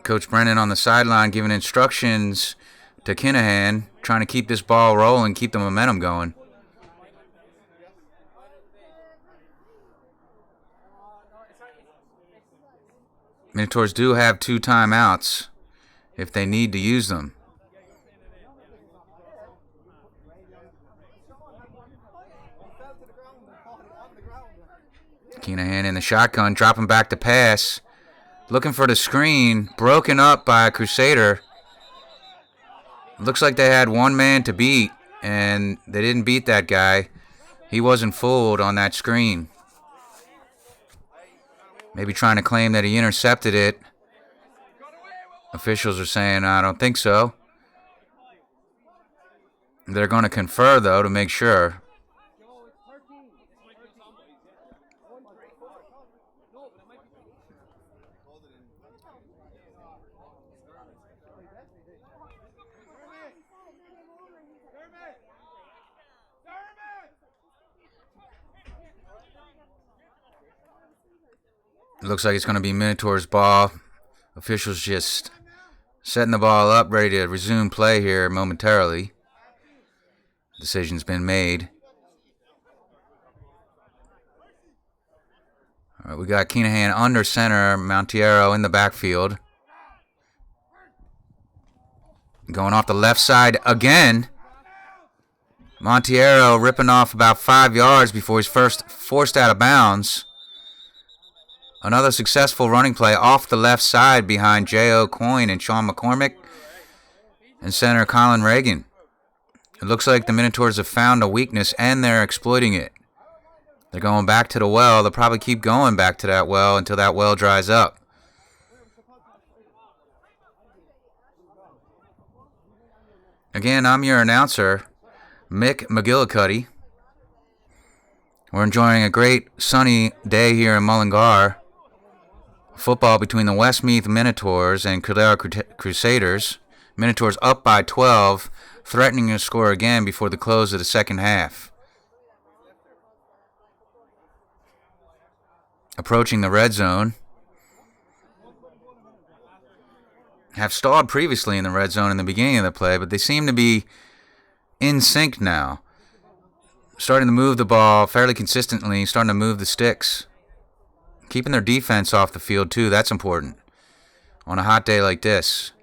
Coach Brennan on the sideline giving instructions to Kinahan, trying to keep this ball rolling, keep the momentum going. Minotaurs do have 2 timeouts if they need to use them. Kinahan in the shotgun, dropping back to pass. Looking for the screen, broken up by a Crusader. Looks like they had one man to beat, and they didn't beat that guy. He wasn't fooled on that screen. Maybe trying to claim that he intercepted it. Officials are saying, I don't think so. They're going to confer, though, to make sure. Looks like it's going to be Minotaurs' ball. Officials just setting the ball up, ready to resume play here momentarily. Decision's been made. All right, we got Keenahan under center, Monteiro in the backfield. Going off the left side again. Monteiro ripping off about 5 yards before he's first forced out of bounds. Another successful running play off the left side behind J.O. Coyne and Sean McCormick and center Colin Reagan. It looks like the Minotaurs have found a weakness and they're exploiting it. They're going back to the well. They'll probably keep going back to that well until that well dries up. Again, I'm your announcer, Mick McGillicuddy. We're enjoying a great sunny day here in Mullingar. Football between the Westmeath Minotaurs and Crusaders. Minotaurs up by 12, threatening to score again before the close of the second half. Approaching the red zone. Have stalled previously in the red zone in the beginning of the play, but they seem to be in sync now. Starting to move the ball fairly consistently, starting to move the sticks. Keeping their defense off the field, too. That's important. On a hot day like this.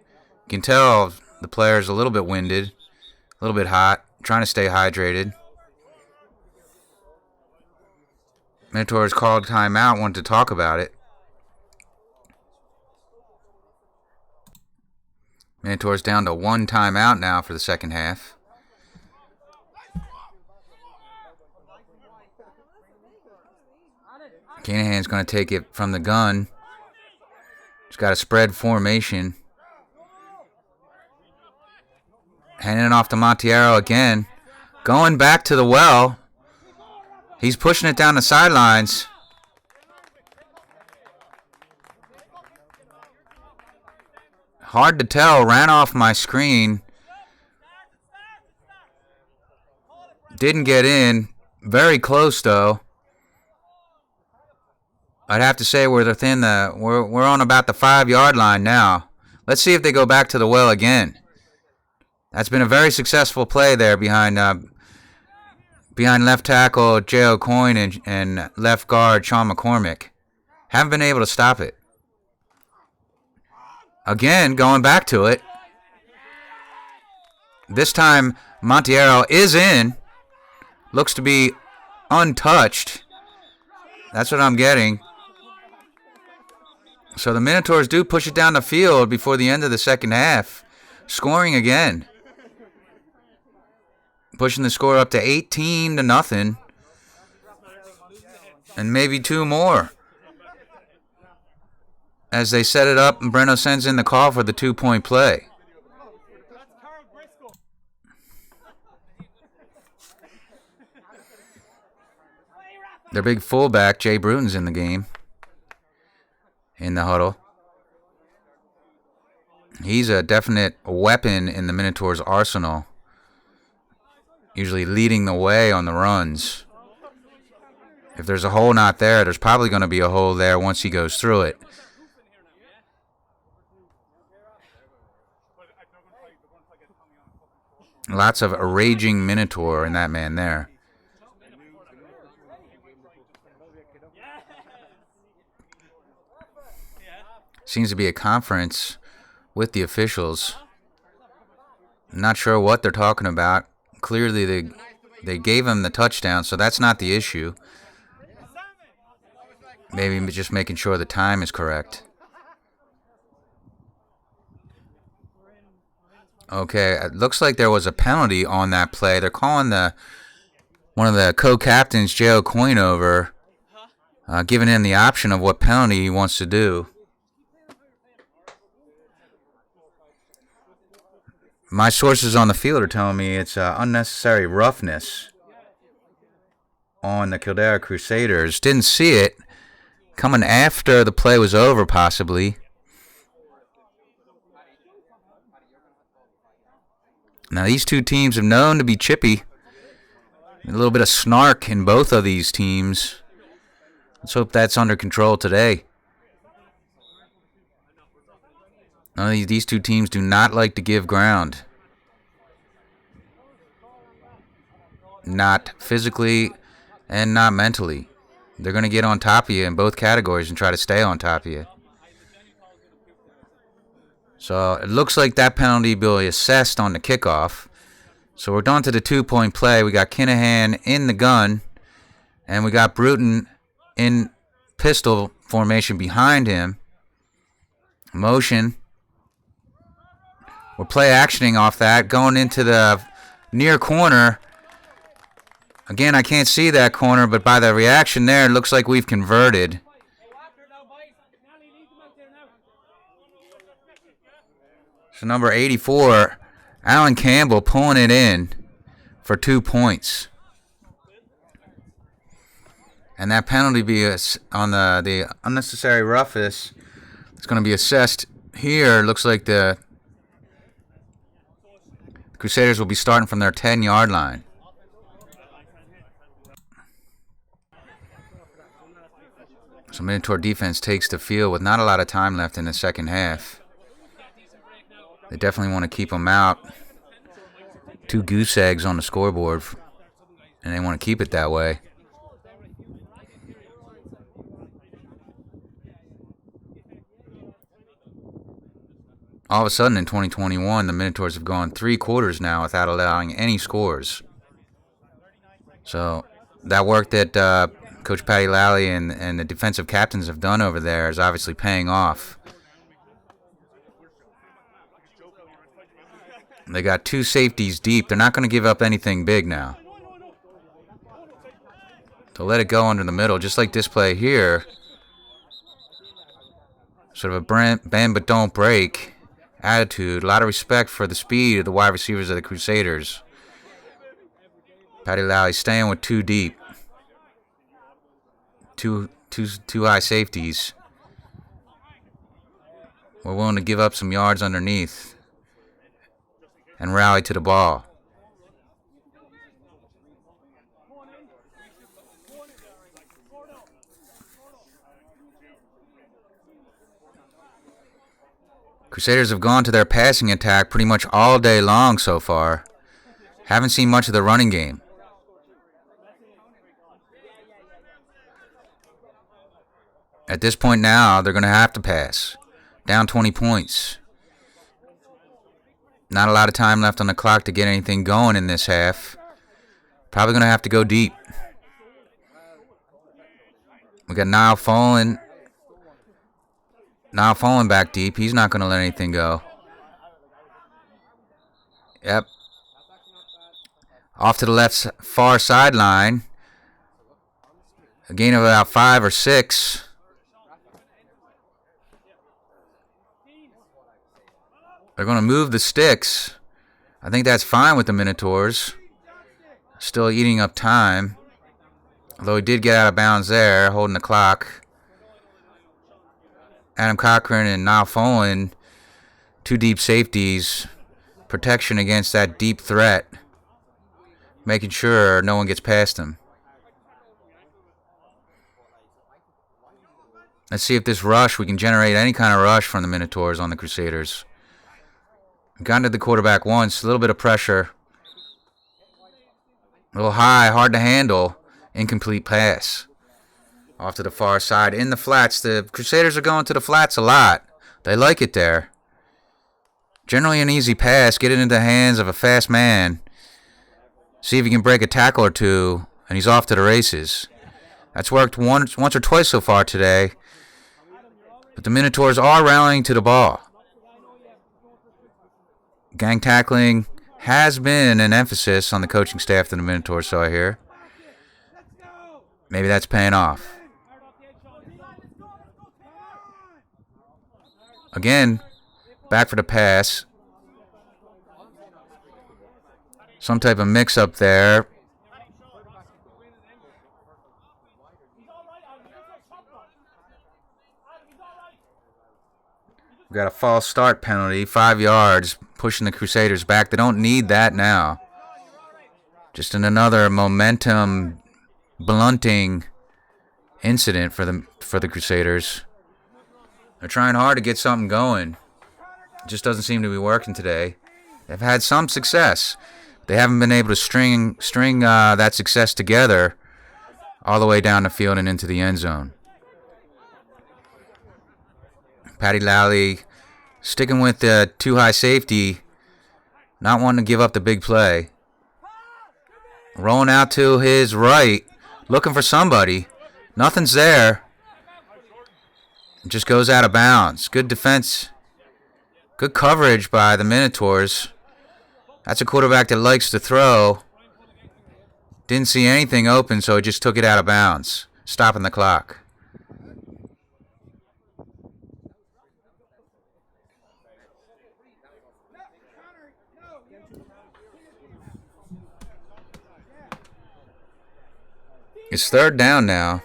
You can tell the player's a little bit winded, a little bit hot, trying to stay hydrated. Minotaurs called timeout, wanted to talk about it. Minotaurs down to 1 timeout now for the second half. Keenahan's going to take it from the gun. He's got a spread formation. Handing it off to Monteiro again. Going back to the well. He's pushing it down the sidelines. Hard to tell. Ran off my screen. Didn't get in. Very close, though. I'd have to say we're within we're on about the 5-yard line now. Let's see if they go back to the well again. That's been a very successful play there behind left tackle J.O. Coyne and left guard Sean McCormick. Haven't been able to stop it. Again, going back to it. This time, Monteiro is in. Looks to be untouched. That's what I'm getting. So the Minotaurs do push it down the field before the end of the second half. Scoring again. Pushing the score up to 18-0. And maybe 2 more. As they set it up and Breno sends in the call for the 2-point play. Their big fullback, Jay Bruton's in the game. In the huddle. He's a definite weapon in the Minotaurs' arsenal. Usually leading the way on the runs. If there's a hole not there, there's probably going to be a hole there once he goes through it. Lots of a raging Minotaur in that man there. Seems to be a conference with the officials. Not sure what they're talking about. Clearly they gave him the touchdown, so that's not the issue. Maybe just making sure the time is correct. Okay, it looks like there was a penalty on that play. They're calling one of the co-captains, J.O. Coyne, over, giving him the option of what penalty he wants to do. My sources on the field are telling me it's unnecessary roughness on the Kildare Crusaders. Didn't see it. Coming after the play was over, possibly. Now, these two teams have known to be chippy. A little bit of snark in both of these teams. Let's hope that's under control today. These two teams do not like to give ground. Not physically and not mentally. They're going to get on top of you in both categories and try to stay on top of you. So it looks like that penalty will be assessed on the kickoff. So we're down to the 2-point play. We got Kinahan in the gun, and we got Bruton in pistol formation behind him. Motion. We're play actioning off that, going into the near corner. Again, I can't see that corner, but by the reaction there, it looks like we've converted. So number 84, Alan Campbell pulling it in for 2 points. And that penalty on the unnecessary roughness. It's going to be assessed here. Looks like the Crusaders will be starting from their 10-yard line. So Minotaur defense takes the field with not a lot of time left in the second half. They definitely want to keep them out. 2 goose eggs on the scoreboard, and they want to keep it that way. All of a sudden in 2021, the Minotaurs have gone 3 quarters now without allowing any scores. So that work that Coach Patty Lally and the defensive captains have done over there is obviously paying off. They got 2 safeties deep. They're not going to give up anything big now. They'll let it go under the middle, just like this play here. Sort of a bend but don't break attitude. A lot of respect for the speed of the wide receivers of the Crusaders. Patty Lally staying with 2 deep. Two high safeties. We're willing to give up some yards underneath and rally to the ball. Crusaders have gone to their passing attack pretty much all day long so far. Haven't seen much of the running game. At this point now, they're going to have to pass. Down 20 points. Not a lot of time left on the clock to get anything going in this half. Probably going to have to go deep. We got Niall Fallen back deep. He's not going to let anything go. Yep. Off to the left far sideline. A gain of about 5 or 6. They're going to move the sticks. I think that's fine with the Minotaurs. Still eating up time. Although he did get out of bounds there, holding the clock. Adam Cochran and Niall Folan, 2 deep safeties. Protection against that deep threat. Making sure no one gets past him. Let's see if this rush, we can generate any kind of rush from the Minotaurs on the Crusaders. Gotten to the quarterback once, a little bit of pressure. A little high, hard to handle. Incomplete pass. Off to the far side. In the flats. The Crusaders are going to the flats a lot. They like it there. Generally an easy pass. Get it into the hands of a fast man. See if he can break a tackle or 2. And he's off to the races. That's worked once or twice so far today. But the Minotaurs are rallying to the ball. Gang tackling has been an emphasis on the coaching staff of the Minotaurs, so I hear. Maybe that's paying off. Again, back for the pass. Some type of mix-up there. We got a false start penalty, 5 yards, pushing the Crusaders back. They don't need that now. Just another momentum blunting incident for the Crusaders. They're trying hard to get something going. Just doesn't seem to be working today. They've had some success. They haven't been able to string that success together all the way down the field and into the end zone. Paddy Lally sticking with the too high safety, not wanting to give up the big play. Rolling out to his right, looking for somebody. Nothing's there. Just goes out of bounds. Good defense. Good coverage by the Minotaurs. That's a quarterback that likes to throw. Didn't see anything open, so he just took it out of bounds, stopping the clock. It's third down now.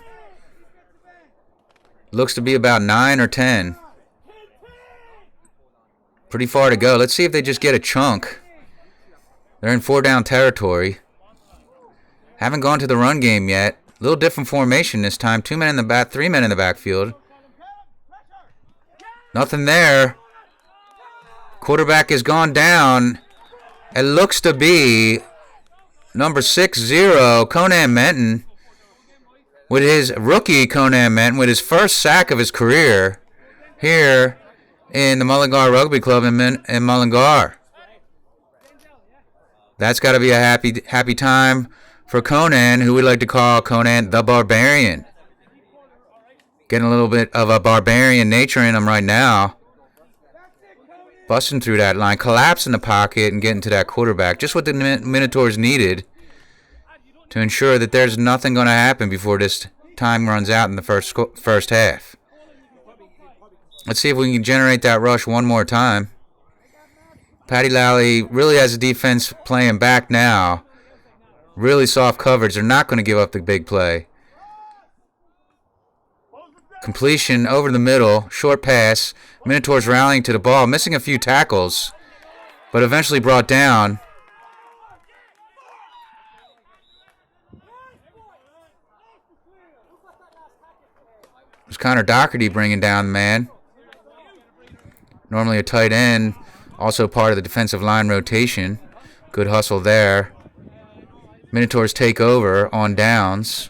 Looks to be about 9 or 10. Pretty far to go. Let's see if they just get a chunk. They're in 4-down territory. Haven't gone to the run game yet. A little different formation this time. 2 men in the back, 3 men in the backfield. Nothing there. Quarterback has gone down. It looks to be number 60, Conan Menton. With his rookie Conan Menton, with his first sack of his career here in the Mullingar Rugby Club in Mullingar. That's got to be a happy time for Conan, who we like to call Conan the Barbarian. Getting a little bit of a barbarian nature in him right now. Busting through that line, collapsing the pocket and getting to that quarterback. Just what the Minotaurs needed to ensure that there's nothing going to happen before this time runs out in the first half. Let's see if we can generate that rush one more time. Paddy Lally really has a defense playing back now. Really soft coverage. They're not going to give up the big play. Completion over the middle. Short pass. Minotaurs rallying to the ball. Missing a few tackles, but eventually brought down. It's Connor Doherty bringing down the man. Normally a tight end, also part of the defensive line rotation. Good hustle there. Minotaurs take over on downs.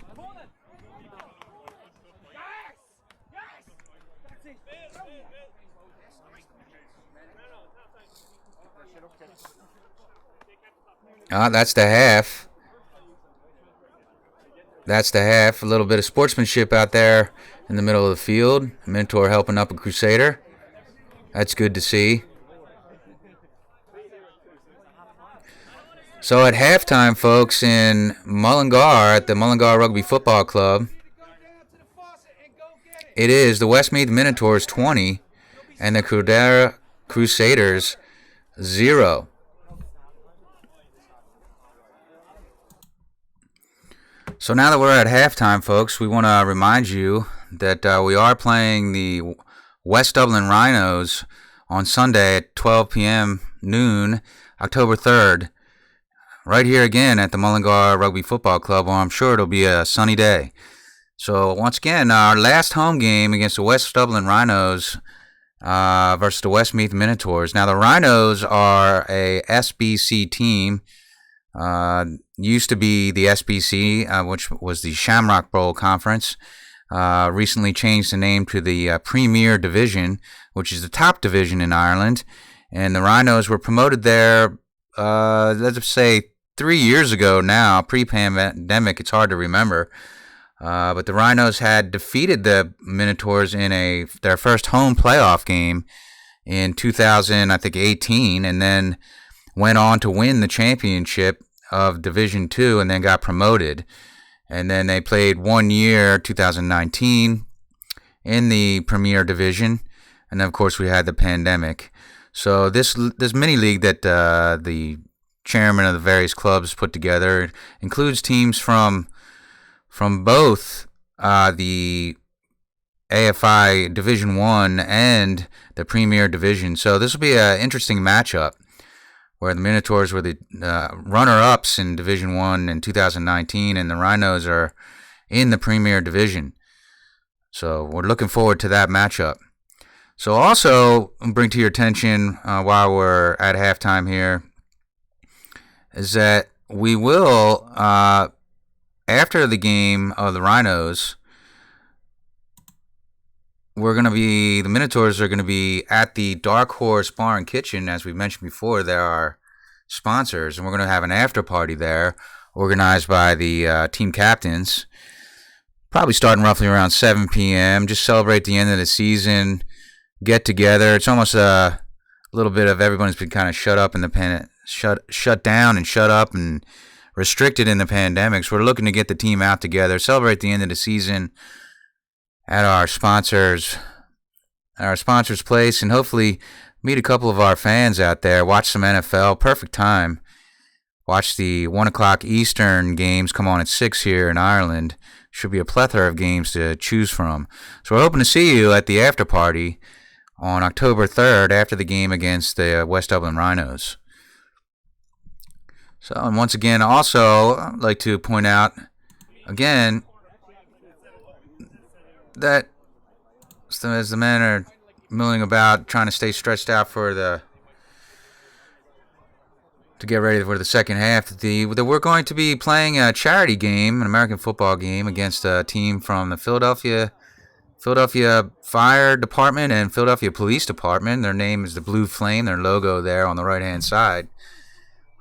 That's the half. That's the half. A little bit of sportsmanship out there in the middle of the field. Minotaur helping up a Crusader. That's good to see. So at halftime, folks, in Mullingar, at the Mullingar Rugby Football Club, it is the Westmeath Minotaurs 20 and the Crusaders 0. So now that we're at halftime, folks, we want to remind you that we are playing the West Dublin Rhinos on Sunday at 12 p.m. noon, October 3rd, right here again at the Mullingar Rugby Football Club, where I'm sure it'll be a sunny day. So once again, our last home game against the West Dublin Rhinos versus the Westmeath Minotaurs. Now the Rhinos are a SBC team. Used to be the SBC, which was the Shamrock Bowl Conference. Recently changed the name to the Premier Division, which is the top division in Ireland. And the Rhinos were promoted there, let's say, 3 years ago now, pre-pandemic. It's hard to remember. But the Rhinos had defeated the Minotaurs in their first home playoff game in 2018, and then went on to win the championship of Division 2 and then got promoted. And then they played 1 year, 2019, in the Premier Division. And then, of course, we had the pandemic. So this mini league that the chairman of the various clubs put together includes teams from both the AFI Division 1 and the Premier Division. So this will be an interesting matchup, where the Minotaurs were the runner-ups in Division 1 in 2019, and the Rhinos are in the Premier Division. So we're looking forward to that matchup. So also bring to your attention while we're at halftime here is that we will, after the game of the Rhinos, the Minotaurs are going to be at the Dark Horse Bar and Kitchen. As we mentioned before, they're our sponsors, and we're going to have an after party there organized by the team captains, probably starting roughly around 7 p.m. Just celebrate the end of the season, get together. It's almost a little bit of everyone's been kind of shut down and shut up and restricted in the pandemic. So we're looking to get the team out together, celebrate the end of the season at our sponsors' place, and hopefully meet a couple of our fans out there, watch some NFL. Perfect time. Watch the 1 o'clock Eastern games come on at 6 here in Ireland. Should be a plethora of games to choose from. So we're hoping to see you at the after party on October 3rd after the game against the West Dublin Rhinos. So, and once again, also, I'd like to point out, again, that as the men are milling about trying to stay stretched out to get ready for the second half, that we're going to be playing a charity game, an American football game, against a team from the Philadelphia Fire Department and Philadelphia Police Department. Their name is the Blue Flame, their logo there on the right-hand side.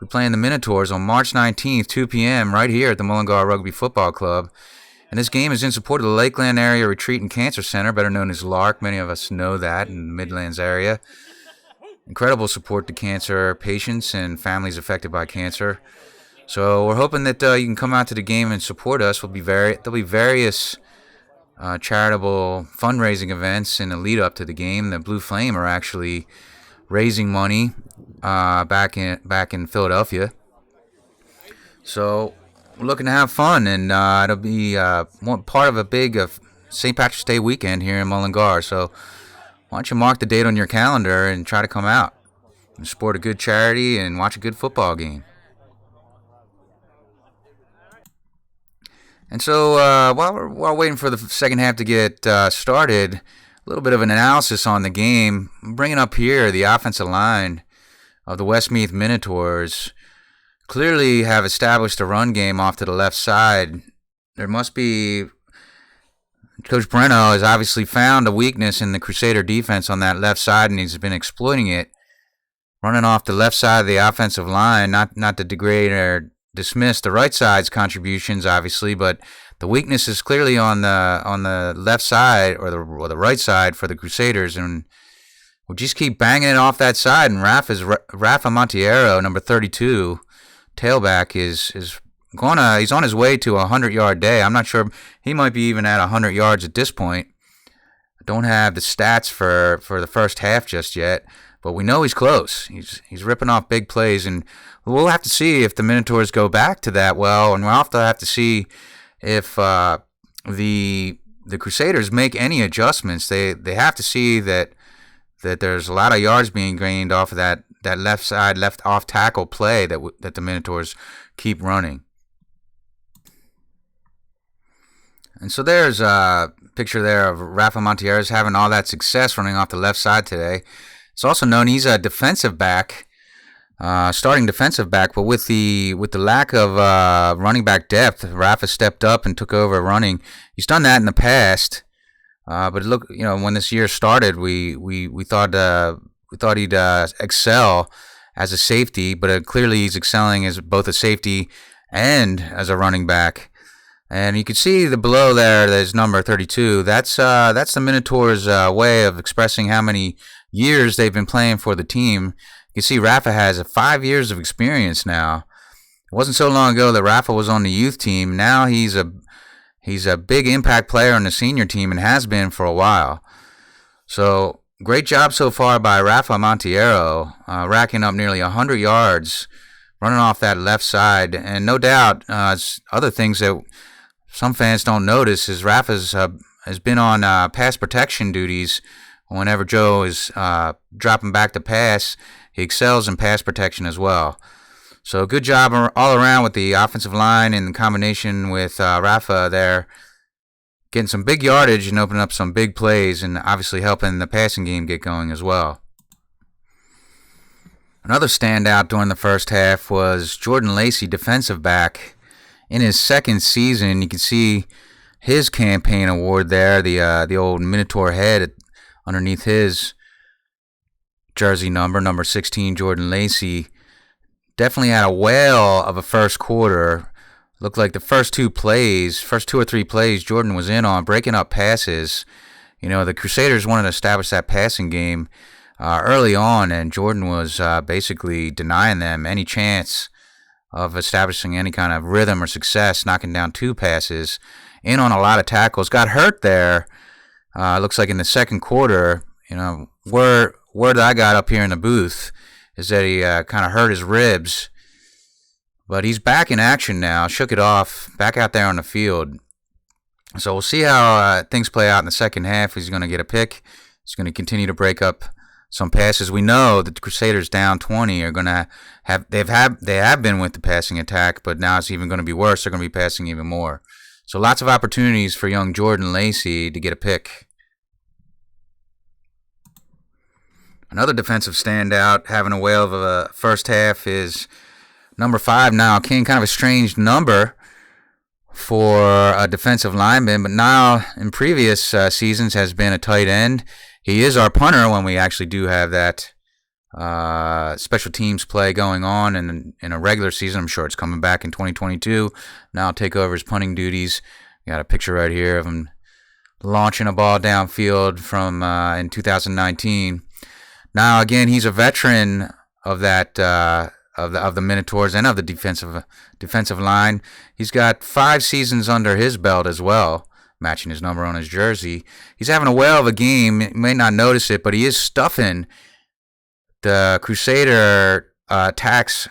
We're playing the Minotaurs on March 19th, 2 p.m., right here at the Mullingar Rugby Football Club. And this game is in support of the Lakeland Area Retreat and Cancer Center, better known as LARC. Many of us know that in the Midlands area. Incredible support to cancer patients and families affected by cancer. So we're hoping that you can come out to the game and support us. There'll be various charitable fundraising events in the lead up to the game. The Blue Flame are actually raising money back in Philadelphia. So we're looking to have fun, and it'll be part of a big St. Patrick's Day weekend here in Mullingar. So why don't you mark the date on your calendar and try to come out and support a good charity and watch a good football game. And so while we're waiting for the second half to get started, a little bit of an analysis on the game. I'm bringing up here the offensive line of the Westmeath Minotaurs. Clearly have established a run game off to the left side. There must be... Coach Breno has obviously found a weakness in the Crusader defense on that left side, and he's been exploiting it. Running off the left side of the offensive line, not to degrade or dismiss the right side's contributions, obviously, but the weakness is clearly on the left side or the right side for the Crusaders, and we'll just keep banging it off that side. And Rafa Montiero, number 32, tailback, he's on his way to a 100-yard day. I'm not sure, he might be even at 100 yards at this point. I don't have the stats for the first half just yet, but we know he's close. He's ripping off big plays, and we'll have to see if the Minotaurs go back to that well, and we'll also have to see if the Crusaders make any adjustments. They have to see that there's a lot of yards being gained off of that left side, left off tackle play that the Minotaurs keep running. And so there's a picture there of Rafa Montiero having all that success running off the left side today. It's also known he's a defensive back, starting defensive back, but with the lack of running back depth, Rafa stepped up and took over running. He's done that in the past, but look, when this year started, we thought he'd excel as a safety, but clearly he's excelling as both a safety and as a running back. And you can see below there's number 32. That's the Minotaurs' way of expressing how many years they've been playing for the team. You can see Rafa has 5 years of experience now. It wasn't so long ago that Rafa was on the youth team. Now he's a big impact player on the senior team and has been for a while. So great job so far by Rafa Montiero, racking up nearly 100 yards, running off that left side. And no doubt, other things that some fans don't notice is Rafa's has been on pass protection duties. Whenever Joe is dropping back to pass, he excels in pass protection as well. So good job all around with the offensive line in combination with Rafa there. getting some big yardage and opening up some big plays, and obviously helping the passing game get going as well. Another standout during the first half was Jordan Lacey, defensive back. In his second season, you can see his campaign award there, the old Minotaur head underneath his jersey number 16, Jordan Lacey. Definitely had a whale of a first quarter. Looked like the first two or three plays, Jordan was in on, breaking up passes. You know, the Crusaders wanted to establish that passing game early on, and Jordan was basically denying them any chance of establishing any kind of rhythm or success, knocking down two passes, in on a lot of tackles. Got hurt there. Looks like in the second quarter. You know, word that I got up here in the booth is that he kind of hurt his ribs. But he's back in action now, shook it off, back out there on the field. So we'll see how things play out in the second half. He's going to get a pick. He's going to continue to break up some passes. We know that the Crusaders down 20 are going to they have been with the passing attack, but now it's even going to be worse. They're going to be passing even more. So lots of opportunities for young Jordan Lacey to get a pick. Another defensive standout having a whale of a first half is number 5 now, King. Kind of a strange number for a defensive lineman, but now in previous seasons has been a tight end. He is our punter when we actually do have that special teams play going on in a regular season. I'm sure it's coming back in 2022. Now I'll take over his punting duties. Got a picture right here of him launching a ball downfield from in 2019. Now again, he's a veteran of that of the Minotaurs and of the defensive line. He's got 5 seasons under his belt as well, matching his number on his jersey. He's having a whale of a game. You may not notice it, but he is stuffing the Crusader attacks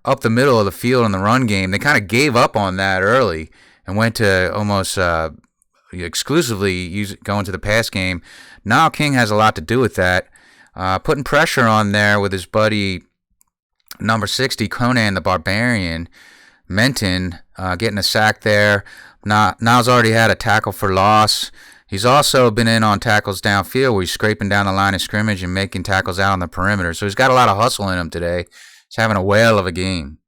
up the middle of the field in the run game. They kind of gave up on that early and went to almost exclusively going to the pass game. Now King has a lot to do with that, putting pressure on there with his buddy number 60, Conan the Barbarian, Menton, getting a sack there. Now's already had a tackle for loss. He's also been in on tackles downfield where he's scraping down the line of scrimmage and making tackles out on the perimeter. So he's got a lot of hustle in him today. He's having a whale of a game.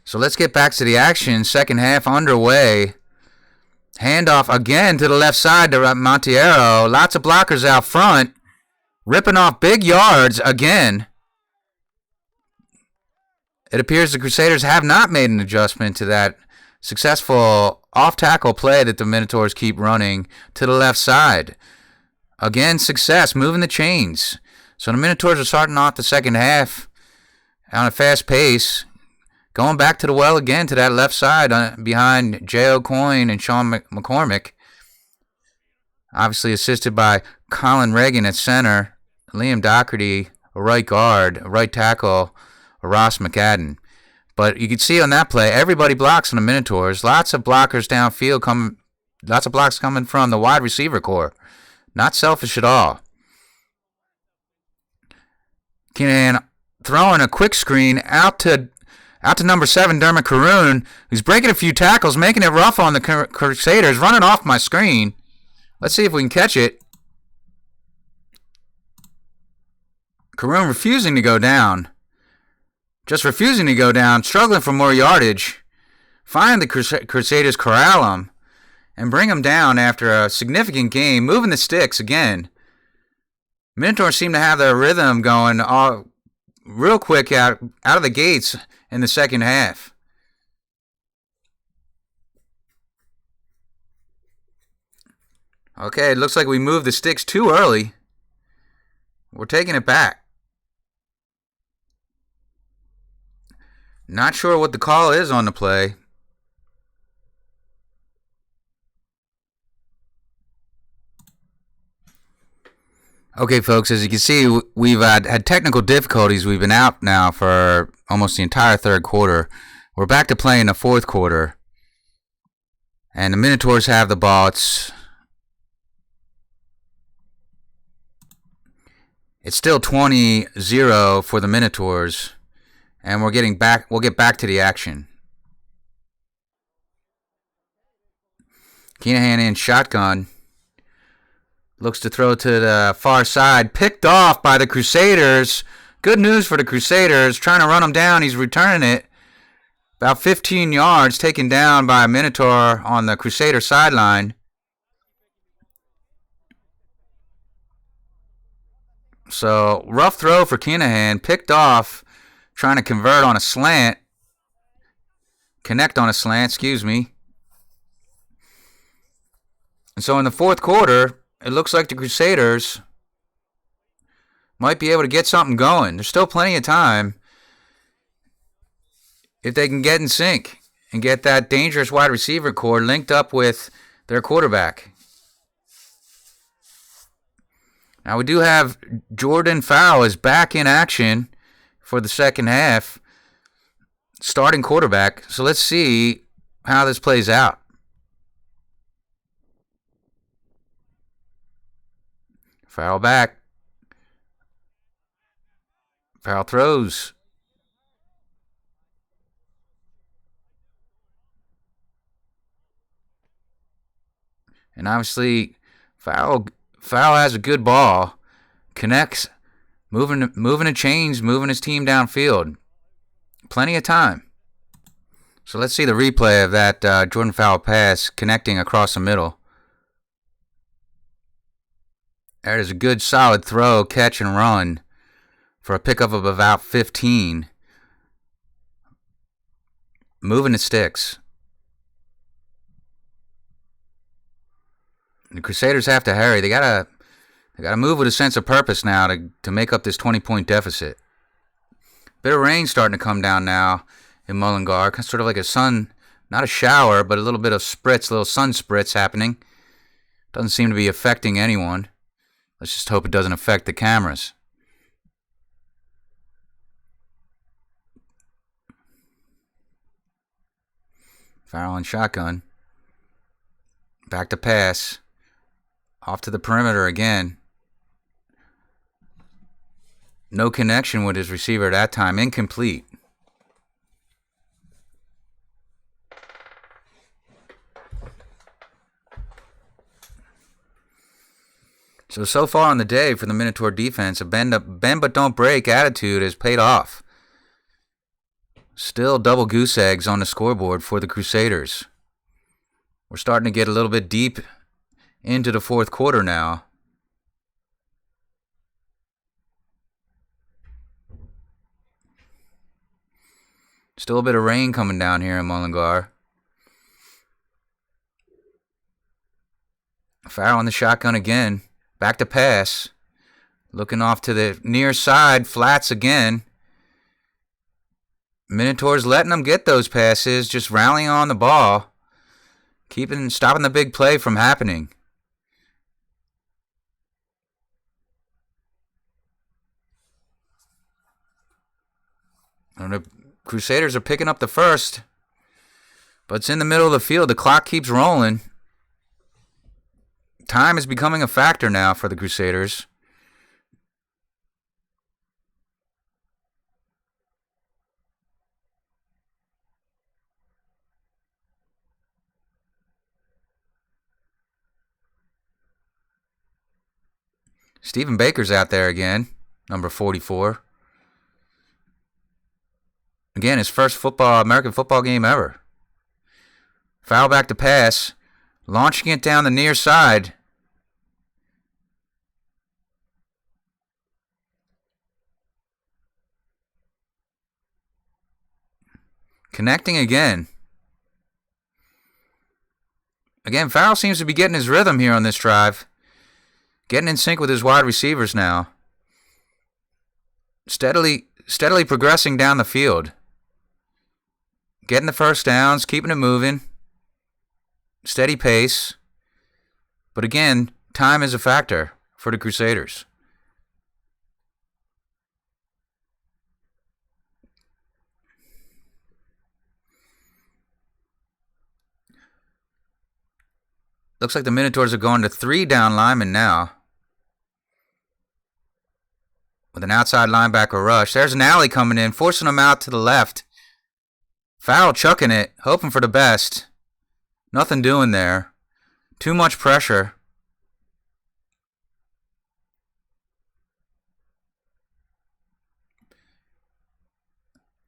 So let's get back to the action. Second half underway. Handoff again to the left side to Monteiro. Lots of blockers out front. Ripping off big yards again. It appears the Crusaders have not made an adjustment to that successful off-tackle play that the Minotaurs keep running to the left side. Again, success, moving the chains. So the Minotaurs are starting off the second half on a fast pace, going back to the well again to that left side behind J.O. Coyne and Sean McCormick. Obviously assisted by Colin Reagan at center, Liam Doherty, a right guard, a right tackle, Ross McAdden. But you can see on that play, everybody blocks on the Minotaurs. Lots of blockers downfield, lots of blocks coming from the wide receiver core. Not selfish at all. Keenan throwing a quick screen out to number 7, Dermot Caroon, who's breaking a few tackles, making it rough on the Crusaders, running off my screen. Let's see if we can catch it. Caroon refusing to go down. Just refusing to go down, struggling for more yardage. Finally, the Crusaders corral him and bring him down after a significant game, moving the sticks again. Minotaurs seem to have their rhythm going all real quick out of the gates in the second half. Okay, it looks like we moved the sticks too early. We're taking it back. Not sure what the call is on the play. Okay, folks, as you can see, we've had technical difficulties. We've been out now for almost the entire third quarter. We're back to playing the fourth quarter. And the Minotaurs have the ball. It's still 20-0 for the Minotaurs. And we'll get back to the action. Keenahan in shotgun. Looks to throw to the far side. Picked off by the Crusaders. Good news for the Crusaders. Trying to run him down. He's returning it. About 15 yards. Taken down by a Minotaur on the Crusader sideline. So, rough throw for Keenahan. Picked off. Trying to convert on a slant. Connect on a slant, excuse me. And so in the fourth quarter, it looks like the Crusaders might be able to get something going. There's still plenty of time if they can get in sync and get that dangerous wide receiver core linked up with their quarterback. Now we do have Jordan Fowle is back in action for the second half, starting quarterback. So let's see how this plays out. Foul back. Foul throws. And obviously, Foul has a good ball. Connects. Moving the chains, moving his team downfield. Plenty of time. So let's see the replay of that Jordan Fowle pass connecting across the middle. That is a good solid throw, catch, and run for a pickup of about 15. Moving the sticks. The Crusaders have to hurry. They gotta move with a sense of purpose now to make up this 20-point deficit. Bit of rain starting to come down now in Mullingar. Sort of like a sun, not a shower, but a little bit of spritz, little sun spritz happening. Doesn't seem to be affecting anyone. Let's just hope it doesn't affect the cameras. Foul and shotgun. Back to pass. Off to the perimeter again. No connection with his receiver at that time. Incomplete. So far on the day for the Minotaur defense, a bend but don't break attitude has paid off. Still double goose eggs on the scoreboard for the Crusaders. We're starting to get a little bit deep into the fourth quarter now. Still a bit of rain coming down here in Mullingar. Foul on the shotgun again. Back to pass. Looking off to the near side. Flats again. Minotaurs letting them get those passes. Just rallying on the ball. Stopping the big play from happening. And the Crusaders are picking up the first. But it's in the middle of the field. The clock keeps rolling. Time is becoming a factor now for the Crusaders. Stephen Baker's out there again, number 44. Again, his first American football game ever. Foul back to pass. Launching it down the near side. Connecting again. Again, Fowle seems to be getting his rhythm here on this drive. Getting in sync with his wide receivers now. Steadily progressing down the field. Getting the first downs, keeping it moving. Steady pace. But again, time is a factor for the Crusaders. Looks like the Minotaurs are going to 3 down linemen now. With an outside linebacker rush. There's an alley coming in, forcing them out to the left. Foul chucking it, hoping for the best. Nothing doing there. Too much pressure.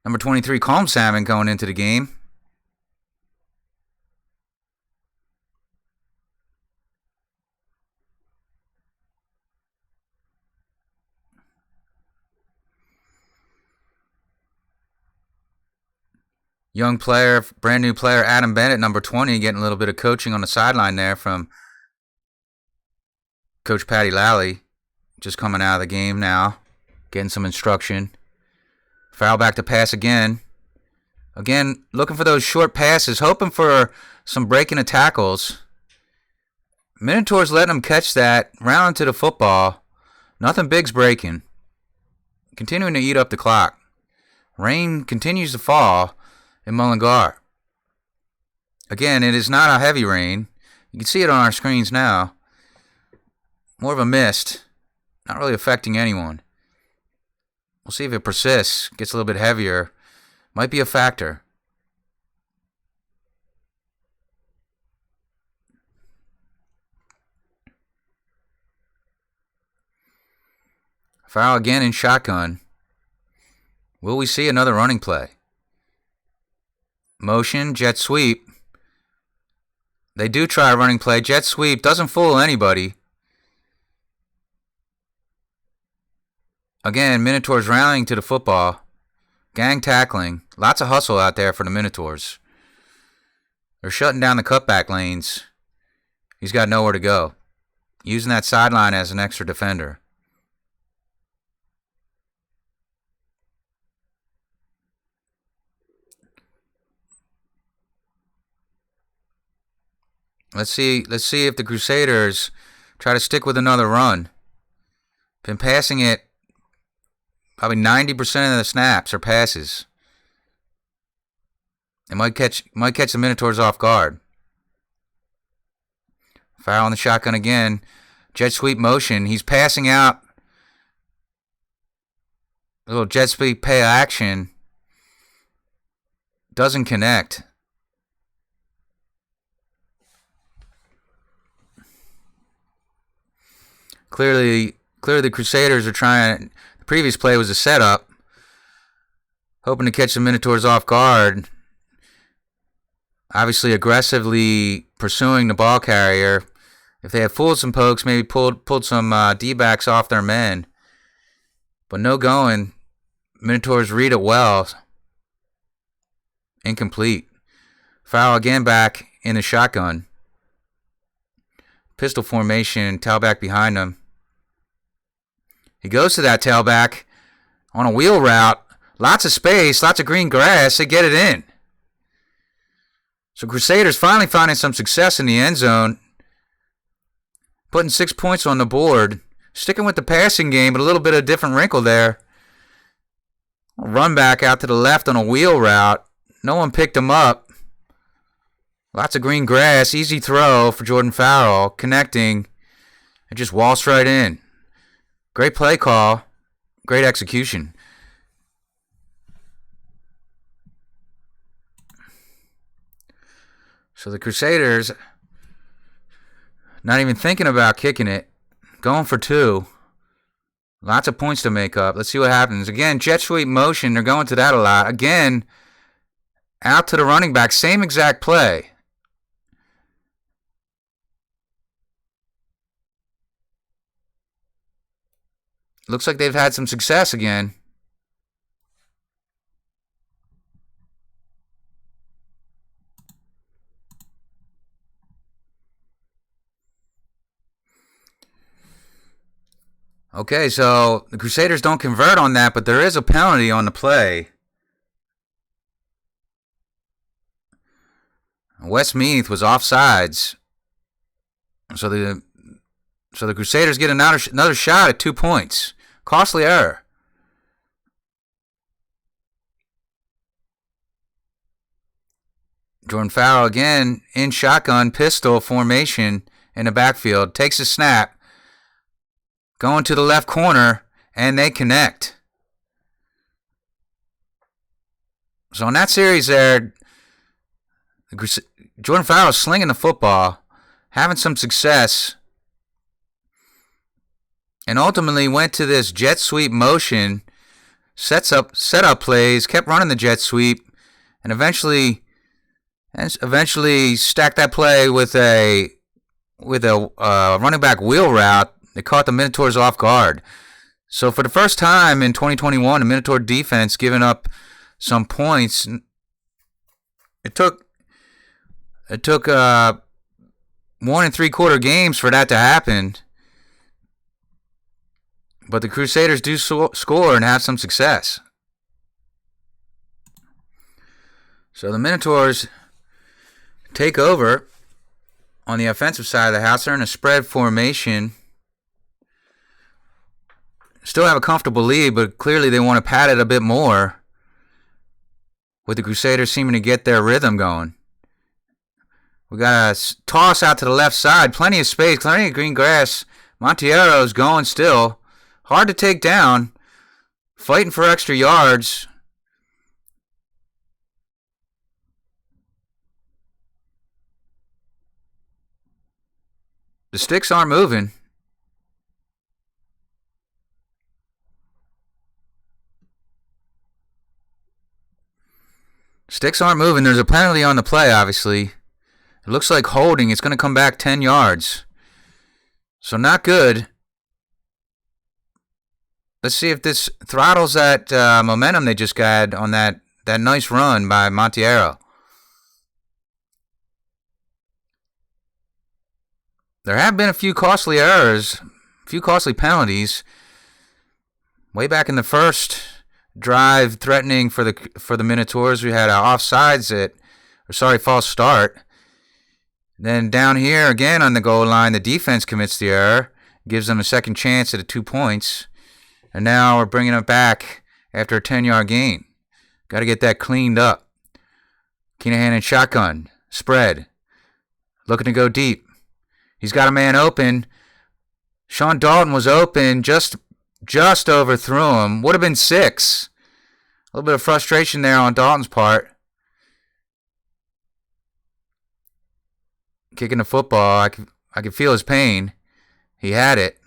Number 23, Calm Salmon going into the game. Young player, brand new player, Adam Bennett, number 20, getting a little bit of coaching on the sideline there from Coach Patty Lally. Just coming out of the game now, getting some instruction. Foul back to pass again. Again, looking for those short passes, hoping for some breaking of tackles. Minotaurs letting them catch that, round to the football. Nothing big's breaking. Continuing to eat up the clock. Rain continues to fall in Mullingar. Again, it is not a heavy rain. You can see it on our screens now. More of a mist. Not really affecting anyone. We'll see if it persists. Gets a little bit heavier. Might be a factor. Foul again in shotgun. Will we see another running play? Motion, jet sweep. They do try a running play. Jet sweep doesn't fool anybody. Again, Minotaurs rallying to the football. Gang tackling. Lots of hustle out there for the Minotaurs. They're shutting down the cutback lanes. He's got nowhere to go. Using that sideline as an extra defender. Let's see if the Crusaders try to stick with another run. Been passing it probably 90% of the snaps or passes. It might catch the Minotaurs off guard. Foul on the shotgun again. Jet sweep motion. He's passing out. A little jet sweep play action. Doesn't connect. Clearly the Crusaders are trying. The previous play was a setup, hoping to catch the Minotaurs off guard. Obviously, aggressively pursuing the ball carrier. If they had fooled some pokes, maybe pulled some D-backs off their men. But no going. Minotaurs read it well. Incomplete. Foul again back in the shotgun. Pistol formation, tailback behind him. He goes to that tailback on a wheel route. Lots of space, lots of green grass. They get it in. So Crusaders finally finding some success in the end zone. Putting 6 points on the board. Sticking with the passing game, but a little bit of a different wrinkle there. Run back out to the left on a wheel route. No one picked him up. Lots of green grass. Easy throw for Jordan Farrell. Connecting. It just waltzed right in. Great play call. Great execution. So the Crusaders, not even thinking about kicking it. Going for two. Lots of points to make up. Let's see what happens. Again, jet sweep motion. They're going to that a lot. Again, out to the running back. Same exact play. Looks like they've had some success again. Okay, so the Crusaders don't convert on that, but there is a penalty on the play. Westmeath was offsides. So the Crusaders get another shot at 2 points. Costly error. Jordan Farrell again in shotgun pistol formation in the backfield. Takes a snap. Going to the left corner, and they connect. So in that series there, Jordan Farrell slinging the football. having some success, and ultimately went to this jet sweep motion, set up plays, kept running the jet sweep, and eventually stacked that play with a running back wheel route that caught the Minotaurs off guard. So for the first time in 2021, the Minotaur defense giving up some points. It took 1 3/4 games for that to happen. But the Crusaders do score and have some success. So the Minotaurs take over on the offensive side of the house. They're in a spread formation. Still have a comfortable lead, but clearly they want to pad it a bit more, with the Crusaders seeming to get their rhythm going. We got a toss out to the left side. Plenty of space, plenty of green grass. Montiero's going still. Hard to take down. Fighting for extra yards. The sticks aren't moving. Sticks aren't moving. There's a penalty on the play, obviously. It looks like holding. It's going to come back 10 yards. So not good. Let's see if this throttles that momentum they just got on that nice run by Montiero. There have been a few costly errors, a few costly penalties. Way back in the first drive, threatening for the Minotaurs, we had an false start. Then down here again on the goal line, the defense commits the error, gives them a second chance at the 2 points, and now we're bringing it back after a 10-yard gain. Got to get that cleaned up. Keenahan in shotgun, spread, looking to go deep. He's got a man open. Sean Dalton was open, just overthrew him. Would have been 6. A little bit of frustration there on Dalton's part. Kicking the football, I could feel his pain. He had it.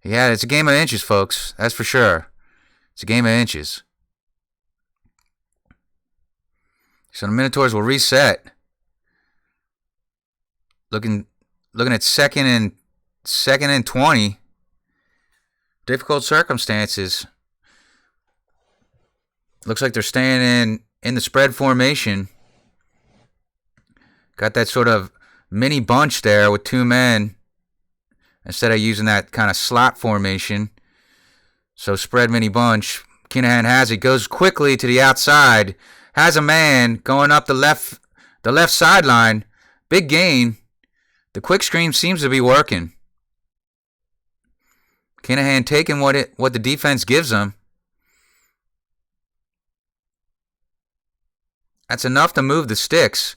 It's a game of inches, folks. That's for sure. It's a game of inches. So the Minotaurs will reset. Looking at second and 20. Difficult circumstances. Looks like they're staying in the spread formation. Got that sort of mini bunch there with 2 men instead of using that kind of slot formation. So spread mini bunch. Keenahan has it. Goes quickly to the outside. Has a man going up the left sideline. Big gain. The quick screen seems to be working. Keenahan taking what the defense gives him. That's enough to move the sticks.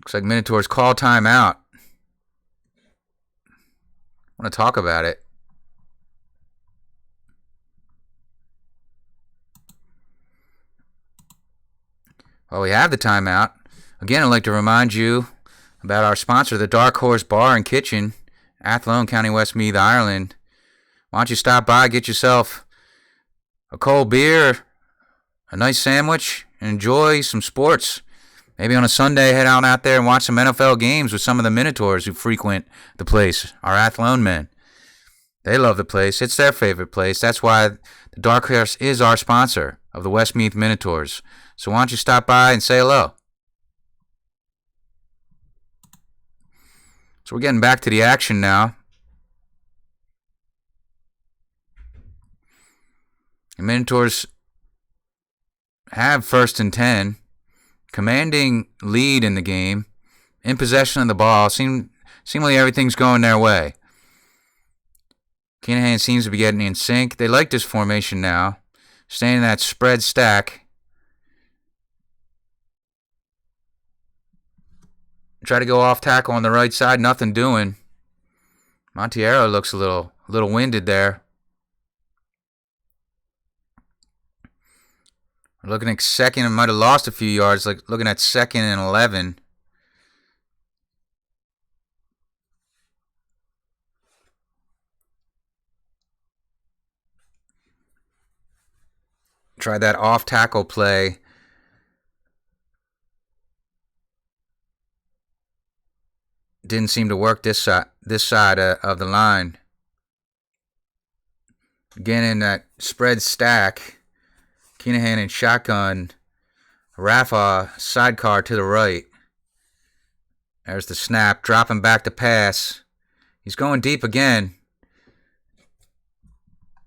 Looks like Minotaurs call timeout. I want to talk about it. Well, we have the timeout. Again, I'd like to remind you about our sponsor, the Dark Horse Bar and Kitchen, Athlone, County Westmeath, Ireland. Why don't you stop by, get yourself a cold beer, a nice sandwich, and enjoy some sports. Maybe on a Sunday, head out there and watch some NFL games with some of the Minotaurs who frequent the place, our Athlone men. They love the place. It's their favorite place. That's why the Dark Horse is our sponsor of the Westmeath Minotaurs. So why don't you stop by and say hello? So we're getting back to the action now. The Minotaurs have 1st and 10. Commanding lead in the game. In possession of the ball. Seemingly everything's going their way. Keenahan seems to be getting in sync. They like this formation now. Staying in that spread stack. Try to go off tackle on the right side. Nothing doing. Monteiro looks a little winded there. We're looking at second and might have lost a few yards, like looking at 2nd and 11. Tried that off tackle play. Didn't seem to work this side of the line. Again in that spread stack. Kinahan in shotgun. Rafa sidecar to the right. There's the snap. Dropping back to pass. He's going deep again.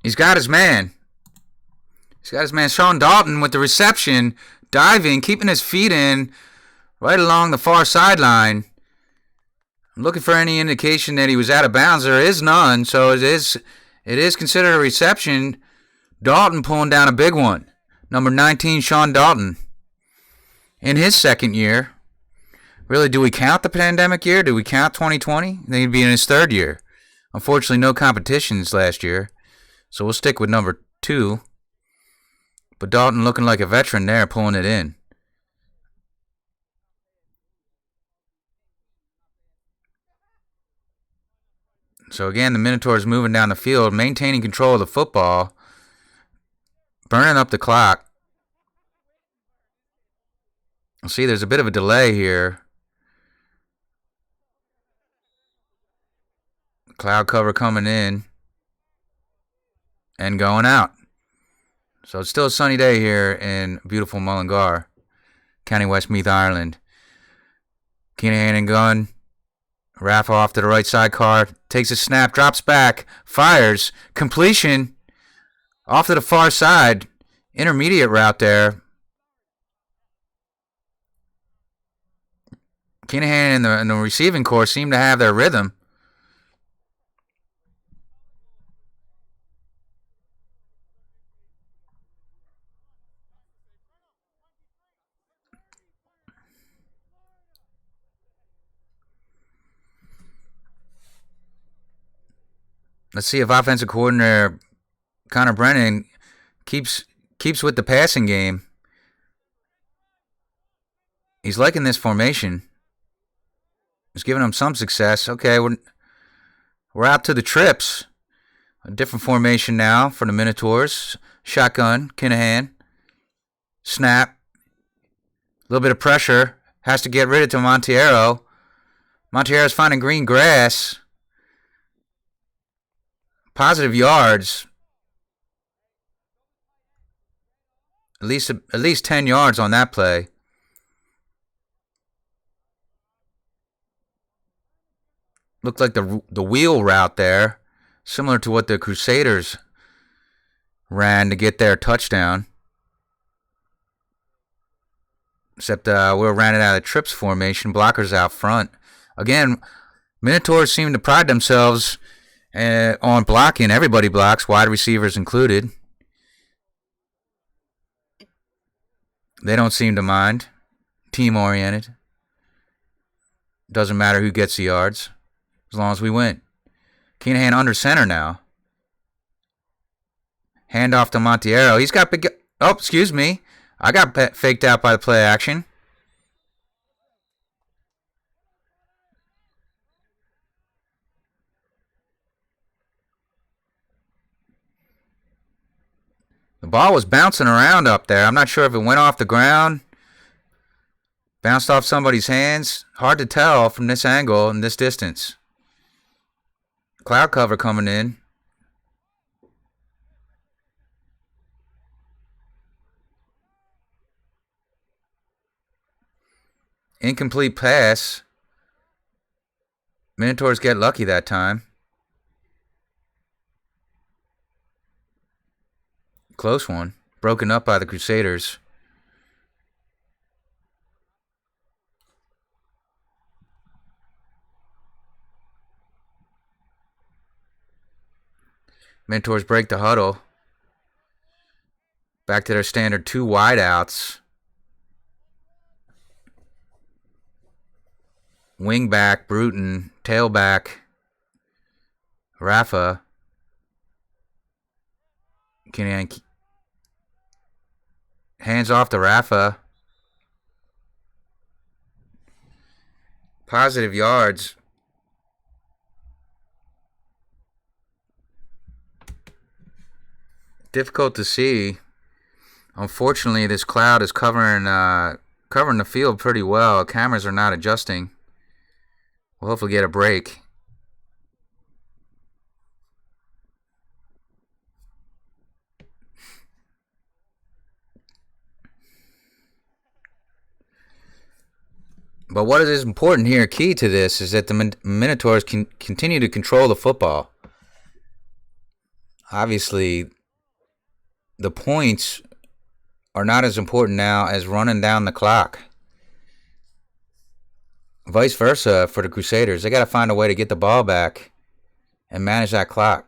He's got his man. Sean Dalton with the reception. Diving. Keeping his feet in. Right along the far sideline. I'm looking for any indication that he was out of bounds. There is none. So it is considered a reception. Dalton pulling down a big one. Number 19, Sean Dalton. In his second year. Really, do we count the pandemic year? Do we count 2020? I think he'd be in his third year. Unfortunately, no competitions last year. So we'll stick with number 2. But Dalton looking like a veteran there, pulling it in. So again, the Minotaurs moving down the field, maintaining control of the football. Burning up the clock. See, there's a bit of a delay here. Cloud cover coming in. And going out. So it's still a sunny day here in beautiful Mullingar, County Westmeath, Ireland. Kinahan and gun. Rafa off to the right side car. Takes a snap, drops back, fires. Completion. Off to the far side. Intermediate route there. Kinahan and the receiving corps seem to have their rhythm. Let's see if offensive coordinator Connor Brennan keeps with the passing game. He's liking this formation. He's giving him some success. Okay, we're out to the trips. A different formation now for the Minotaurs. Shotgun, Kinahan. Snap. A little bit of pressure. Has to get rid of it to Monteiro. Monteiro's finding green grass. Positive yards. At least 10 yards on that play. Looked like the wheel route there, similar to what the Crusaders ran to get their touchdown. Except we ran it out of trips formation, blockers out front. Again, Minotaurs seem to pride themselves on blocking. Everybody blocks, wide receivers included. They don't seem to mind. Team-oriented. Doesn't matter who gets the yards, as long as we win. Kinahan under center now. Hand off to Monteiro. He's got big... Oh, excuse me. I got faked out by the play action. The ball was bouncing around up there. I'm not sure if it went off the ground. Bounced off somebody's hands. Hard to tell from this angle and this distance. Cloud cover coming in. Incomplete pass. Minotaurs get lucky that time. Close one. Broken up by the Crusaders. Minotaurs break the huddle. Back to their standard 2 wideouts. Wing back, Bruton. Tailback, Rafa. Hands off to Rafa. Positive yards. Difficult to see. Unfortunately, this cloud is covering the field pretty well. Cameras are not adjusting. We'll hopefully get a break. But what is important here, key to this, is that the Minotaurs can continue to control the football. Obviously, the points are not as important now as running down the clock. Vice versa for the Crusaders. They got to find a way to get the ball back and manage that clock.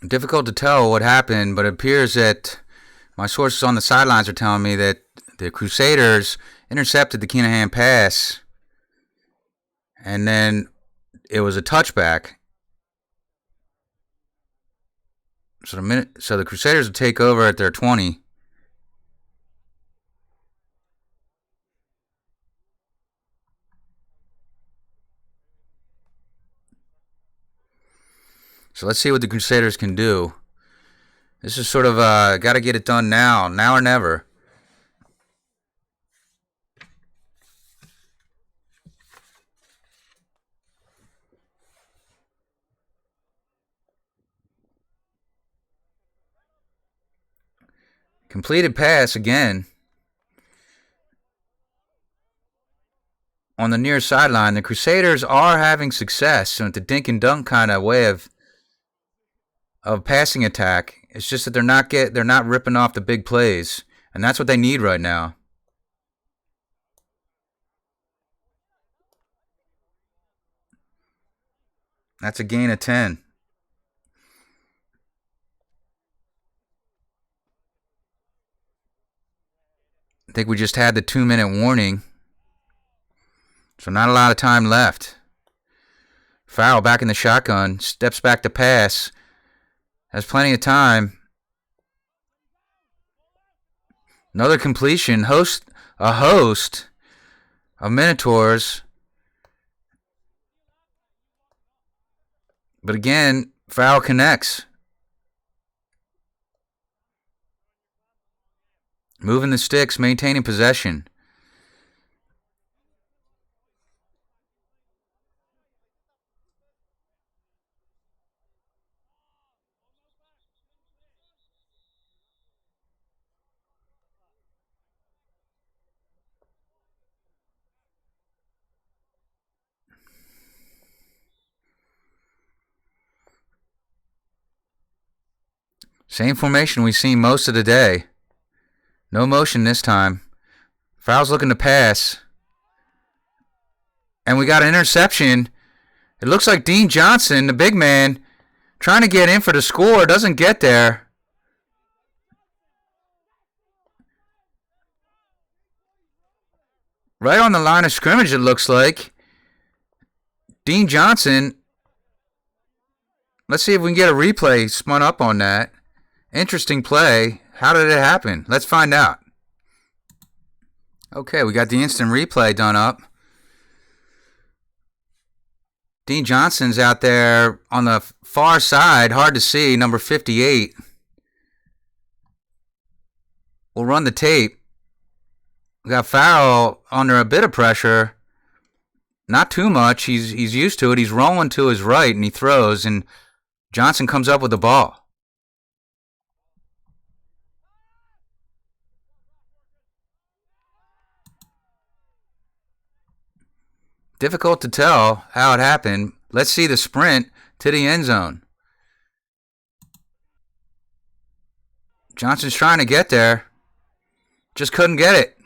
Difficult to tell what happened, but it appears that my sources on the sidelines are telling me that the Crusaders intercepted the Kinahan pass, and then it was a touchback. So the Crusaders will take over at their 20. So let's see what the Crusaders can do. This is sort of got to get it done now or never. Completed pass again. On the near sideline, the Crusaders are having success with the dink and dunk kind of way of passing attack. It's just that they're not ripping off the big plays, and that's what they need right now. That's a gain of 10. I think we just had the 2-minute warning, so not a lot of time left. Foul back in the shotgun, steps back to pass. Has plenty of time. Another completion. A host of Minotaurs. But again, foul connects. Moving the sticks, maintaining possession. Same formation we've seen most of the day. No motion this time. Foul's looking to pass. And we got an interception. It looks like Dean Johnson, the big man, trying to get in for the score, doesn't get there. Right on the line of scrimmage, it looks like. Dean Johnson. Let's see if we can get a replay spun up on that. Interesting play. How did it happen? Let's find out. Okay, we got the instant replay done up. Dean Johnson's out there on the far side. Hard to see. Number 58. We'll run the tape. We got Farrell under a bit of pressure. Not too much. He's used to it. He's rolling to his right, and he throws, and Johnson comes up with the ball. Difficult to tell how it happened. Let's see the sprint to the end zone. Johnson's trying to get there. Just couldn't get it.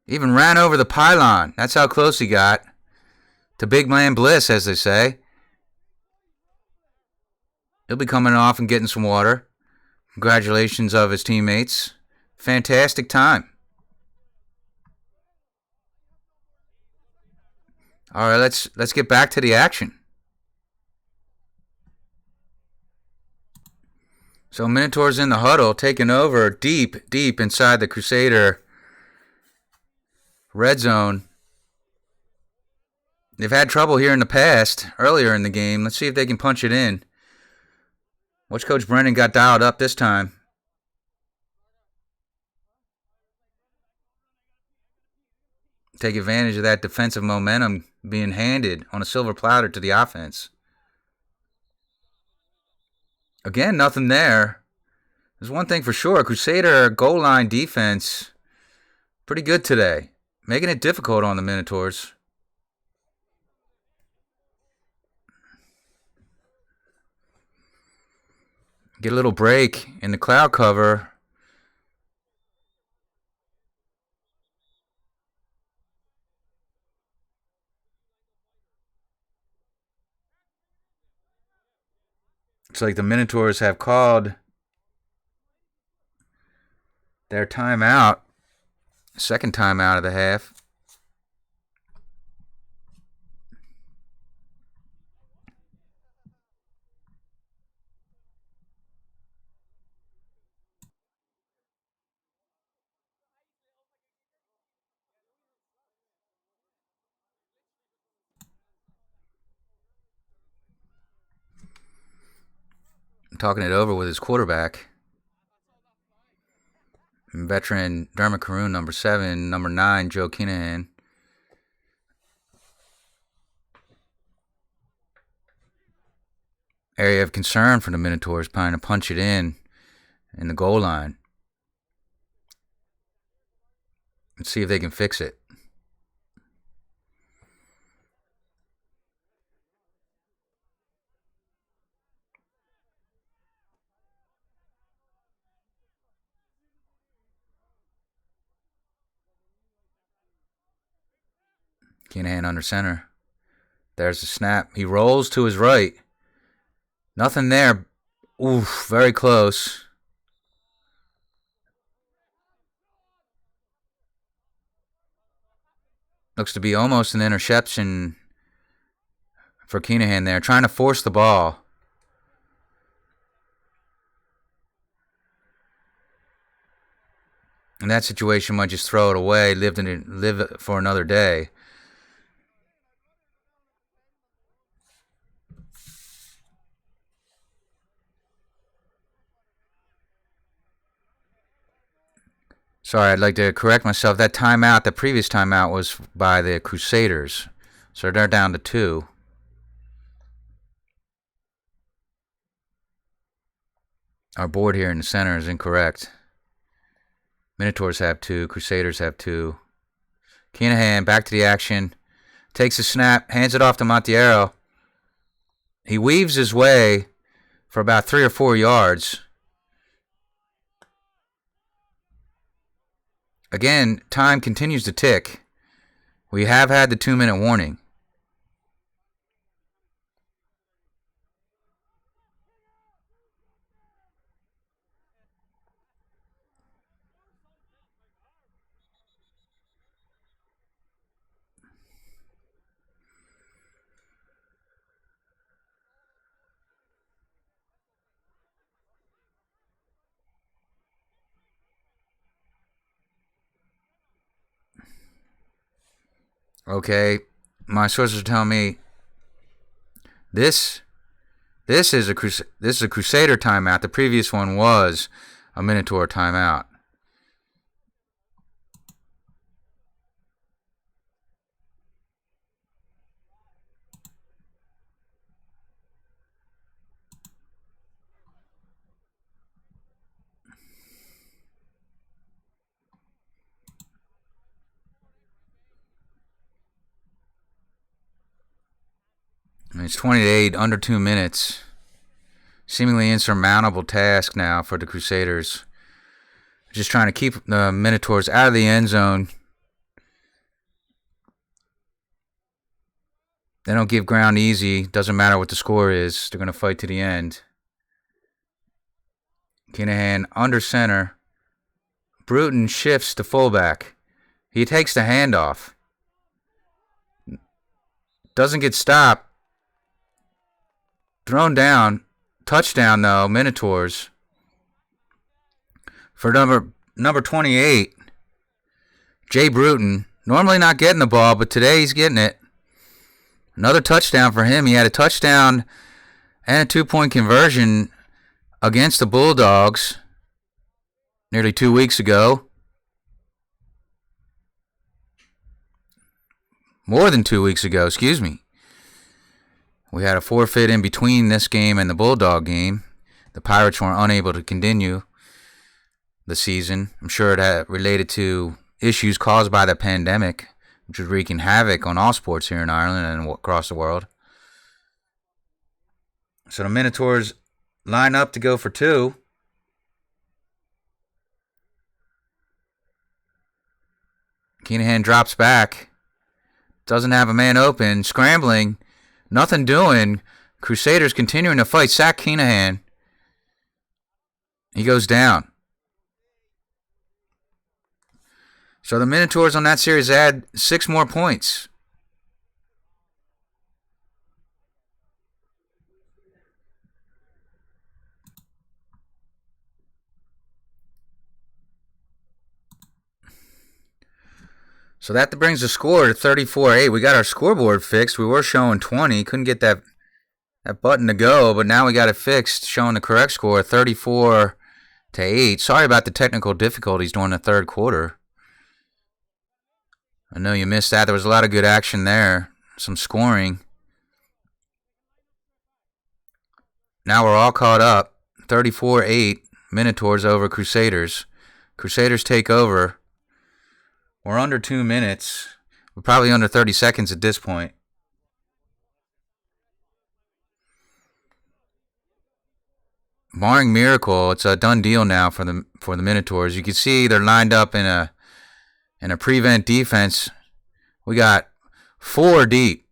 Even ran over the pylon. That's how close he got to big man bliss, as they say. He'll be coming off and getting some water. Congratulations of his teammates. Fantastic time. All right, let's get back to the action. So Minotaurs in the huddle, taking over deep inside the Crusader red zone. They've had trouble here in the past, earlier in the game. Let's see if they can punch it in. Watch Coach Brennan got dialed up this time. Take advantage of that defensive momentum being handed on a silver platter to the offense. Again, nothing there. There's one thing for sure. Crusader goal line defense, pretty good today. Making it difficult on the Minotaurs. Get a little break in the cloud cover. It's like the Minotaurs have called their timeout. Second timeout of the half. Talking it over with his quarterback. Veteran Dermot Caroon, number 7, number 9, Joe Kinahan. Area of concern for the Minotaurs, trying to punch it in the goal line. Let's see if they can fix it. Kinahan under center. There's the snap. He rolls to his right. Nothing there. Oof, very close. Looks to be almost an interception for Kinahan there. Trying to force the ball. In that situation, might just throw it away, live for another day. Sorry, I'd like to correct myself. That timeout, the previous timeout, was by the Crusaders. So they're down to 2. Our board here in the center is incorrect. Minotaurs have 2. Crusaders have 2. Kinahan back to the action. Takes a snap. Hands it off to Montiero. He weaves his way for about 3 or 4 yards. Again, time continues to tick. We have had the 2-minute warning. Okay, my sources are telling me this is a Crusader timeout. The previous one was a Minotaur timeout. It's 28, under 2 minutes. Seemingly insurmountable task now for the Crusaders. Just trying to keep the Minotaurs out of the end zone. They don't give ground easy. Doesn't matter what the score is. They're going to fight to the end. Kinahan under center. Bruton shifts to fullback. He takes the handoff. Doesn't get stopped. Thrown down. Touchdown, though. Minotaurs. For number 28, Jay Bruton. Normally not getting the ball, but today he's getting it. Another touchdown for him. He had a touchdown and a 2-point conversion against the Bulldogs nearly 2 weeks ago. More than 2 weeks ago, excuse me. We had a forfeit in between this game and the Bulldog game. The Pirates were unable to continue the season. I'm sure it had related to issues caused by the pandemic, which was wreaking havoc on all sports here in Ireland and across the world. So the Minotaurs line up to go for two. Kinahan drops back. Doesn't have a man open. Scrambling. Nothing doing. Crusaders continuing to fight. Sack Kinahan. He goes down. So the Minotaurs on that series add 6 more points. So that brings the score to 34-8. We got our scoreboard fixed. We were showing 20. Couldn't get that button to go, but now we got it fixed, showing the correct score, 34-8. Sorry about the technical difficulties during the third quarter. I know you missed that. There was a lot of good action there. Some scoring. Now we're all caught up. 34-8. Minotaurs over Crusaders. Crusaders take over. We're under 2 minutes. We're probably under 30 seconds at this point. Barring miracle, it's a done deal now for the Minotaurs. You can see they're lined up in a prevent defense. We got 4 deep,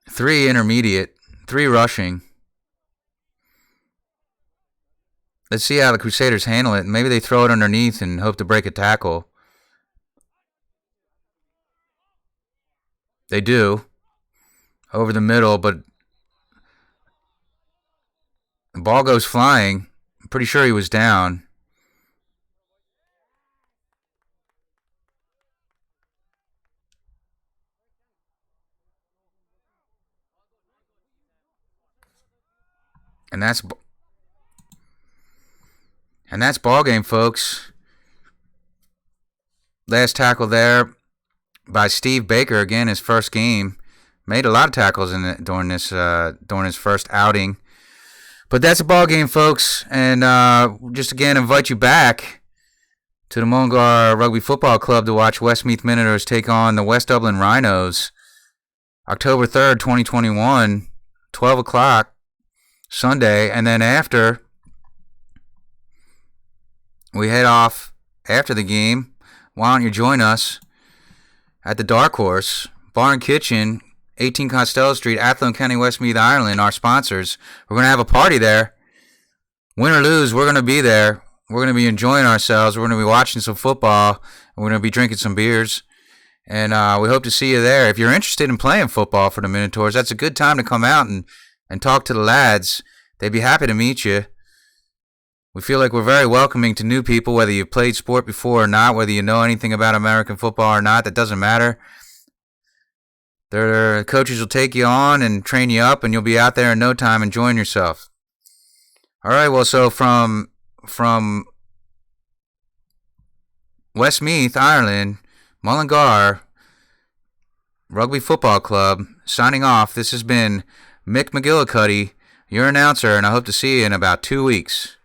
3 intermediate, 3 rushing. Let's see how the Crusaders handle it. Maybe they throw it underneath and hope to break a tackle. They do. Over the middle, but the ball goes flying. I'm pretty sure he was down. And that's ball game, folks. Last tackle there by Steve Baker, again his first game. Made a lot of tackles during his first outing. But that's a ball game, folks, and just again invite you back to the Mullingar Rugby Football Club to watch Westmeath Minotaurs take on the West Dublin Rhinos, October 3rd, 2021, 12 o'clock Sunday, and then after we head off after the game. Why don't you join us at the Dark Horse Bar and Kitchen, 18 Costello Street, Athlone County, Westmeath, Ireland, our sponsors. We're going to have a party there. Win or lose, we're going to be there. We're going to be enjoying ourselves. We're going to be watching some football. And we're going to be drinking some beers. And we hope to see you there. If you're interested in playing football for the Minotaurs, that's a good time to come out and talk to the lads. They'd be happy to meet you. We feel like we're very welcoming to new people, whether you've played sport before or not, whether you know anything about American football or not, that doesn't matter. Their coaches will take you on and train you up, and you'll be out there in no time enjoying yourself. All right, well, so from Westmeath, Ireland, Mullingar Rugby Football Club, signing off. This has been Mick McGillicuddy, your announcer, and I hope to see you in about 2 weeks.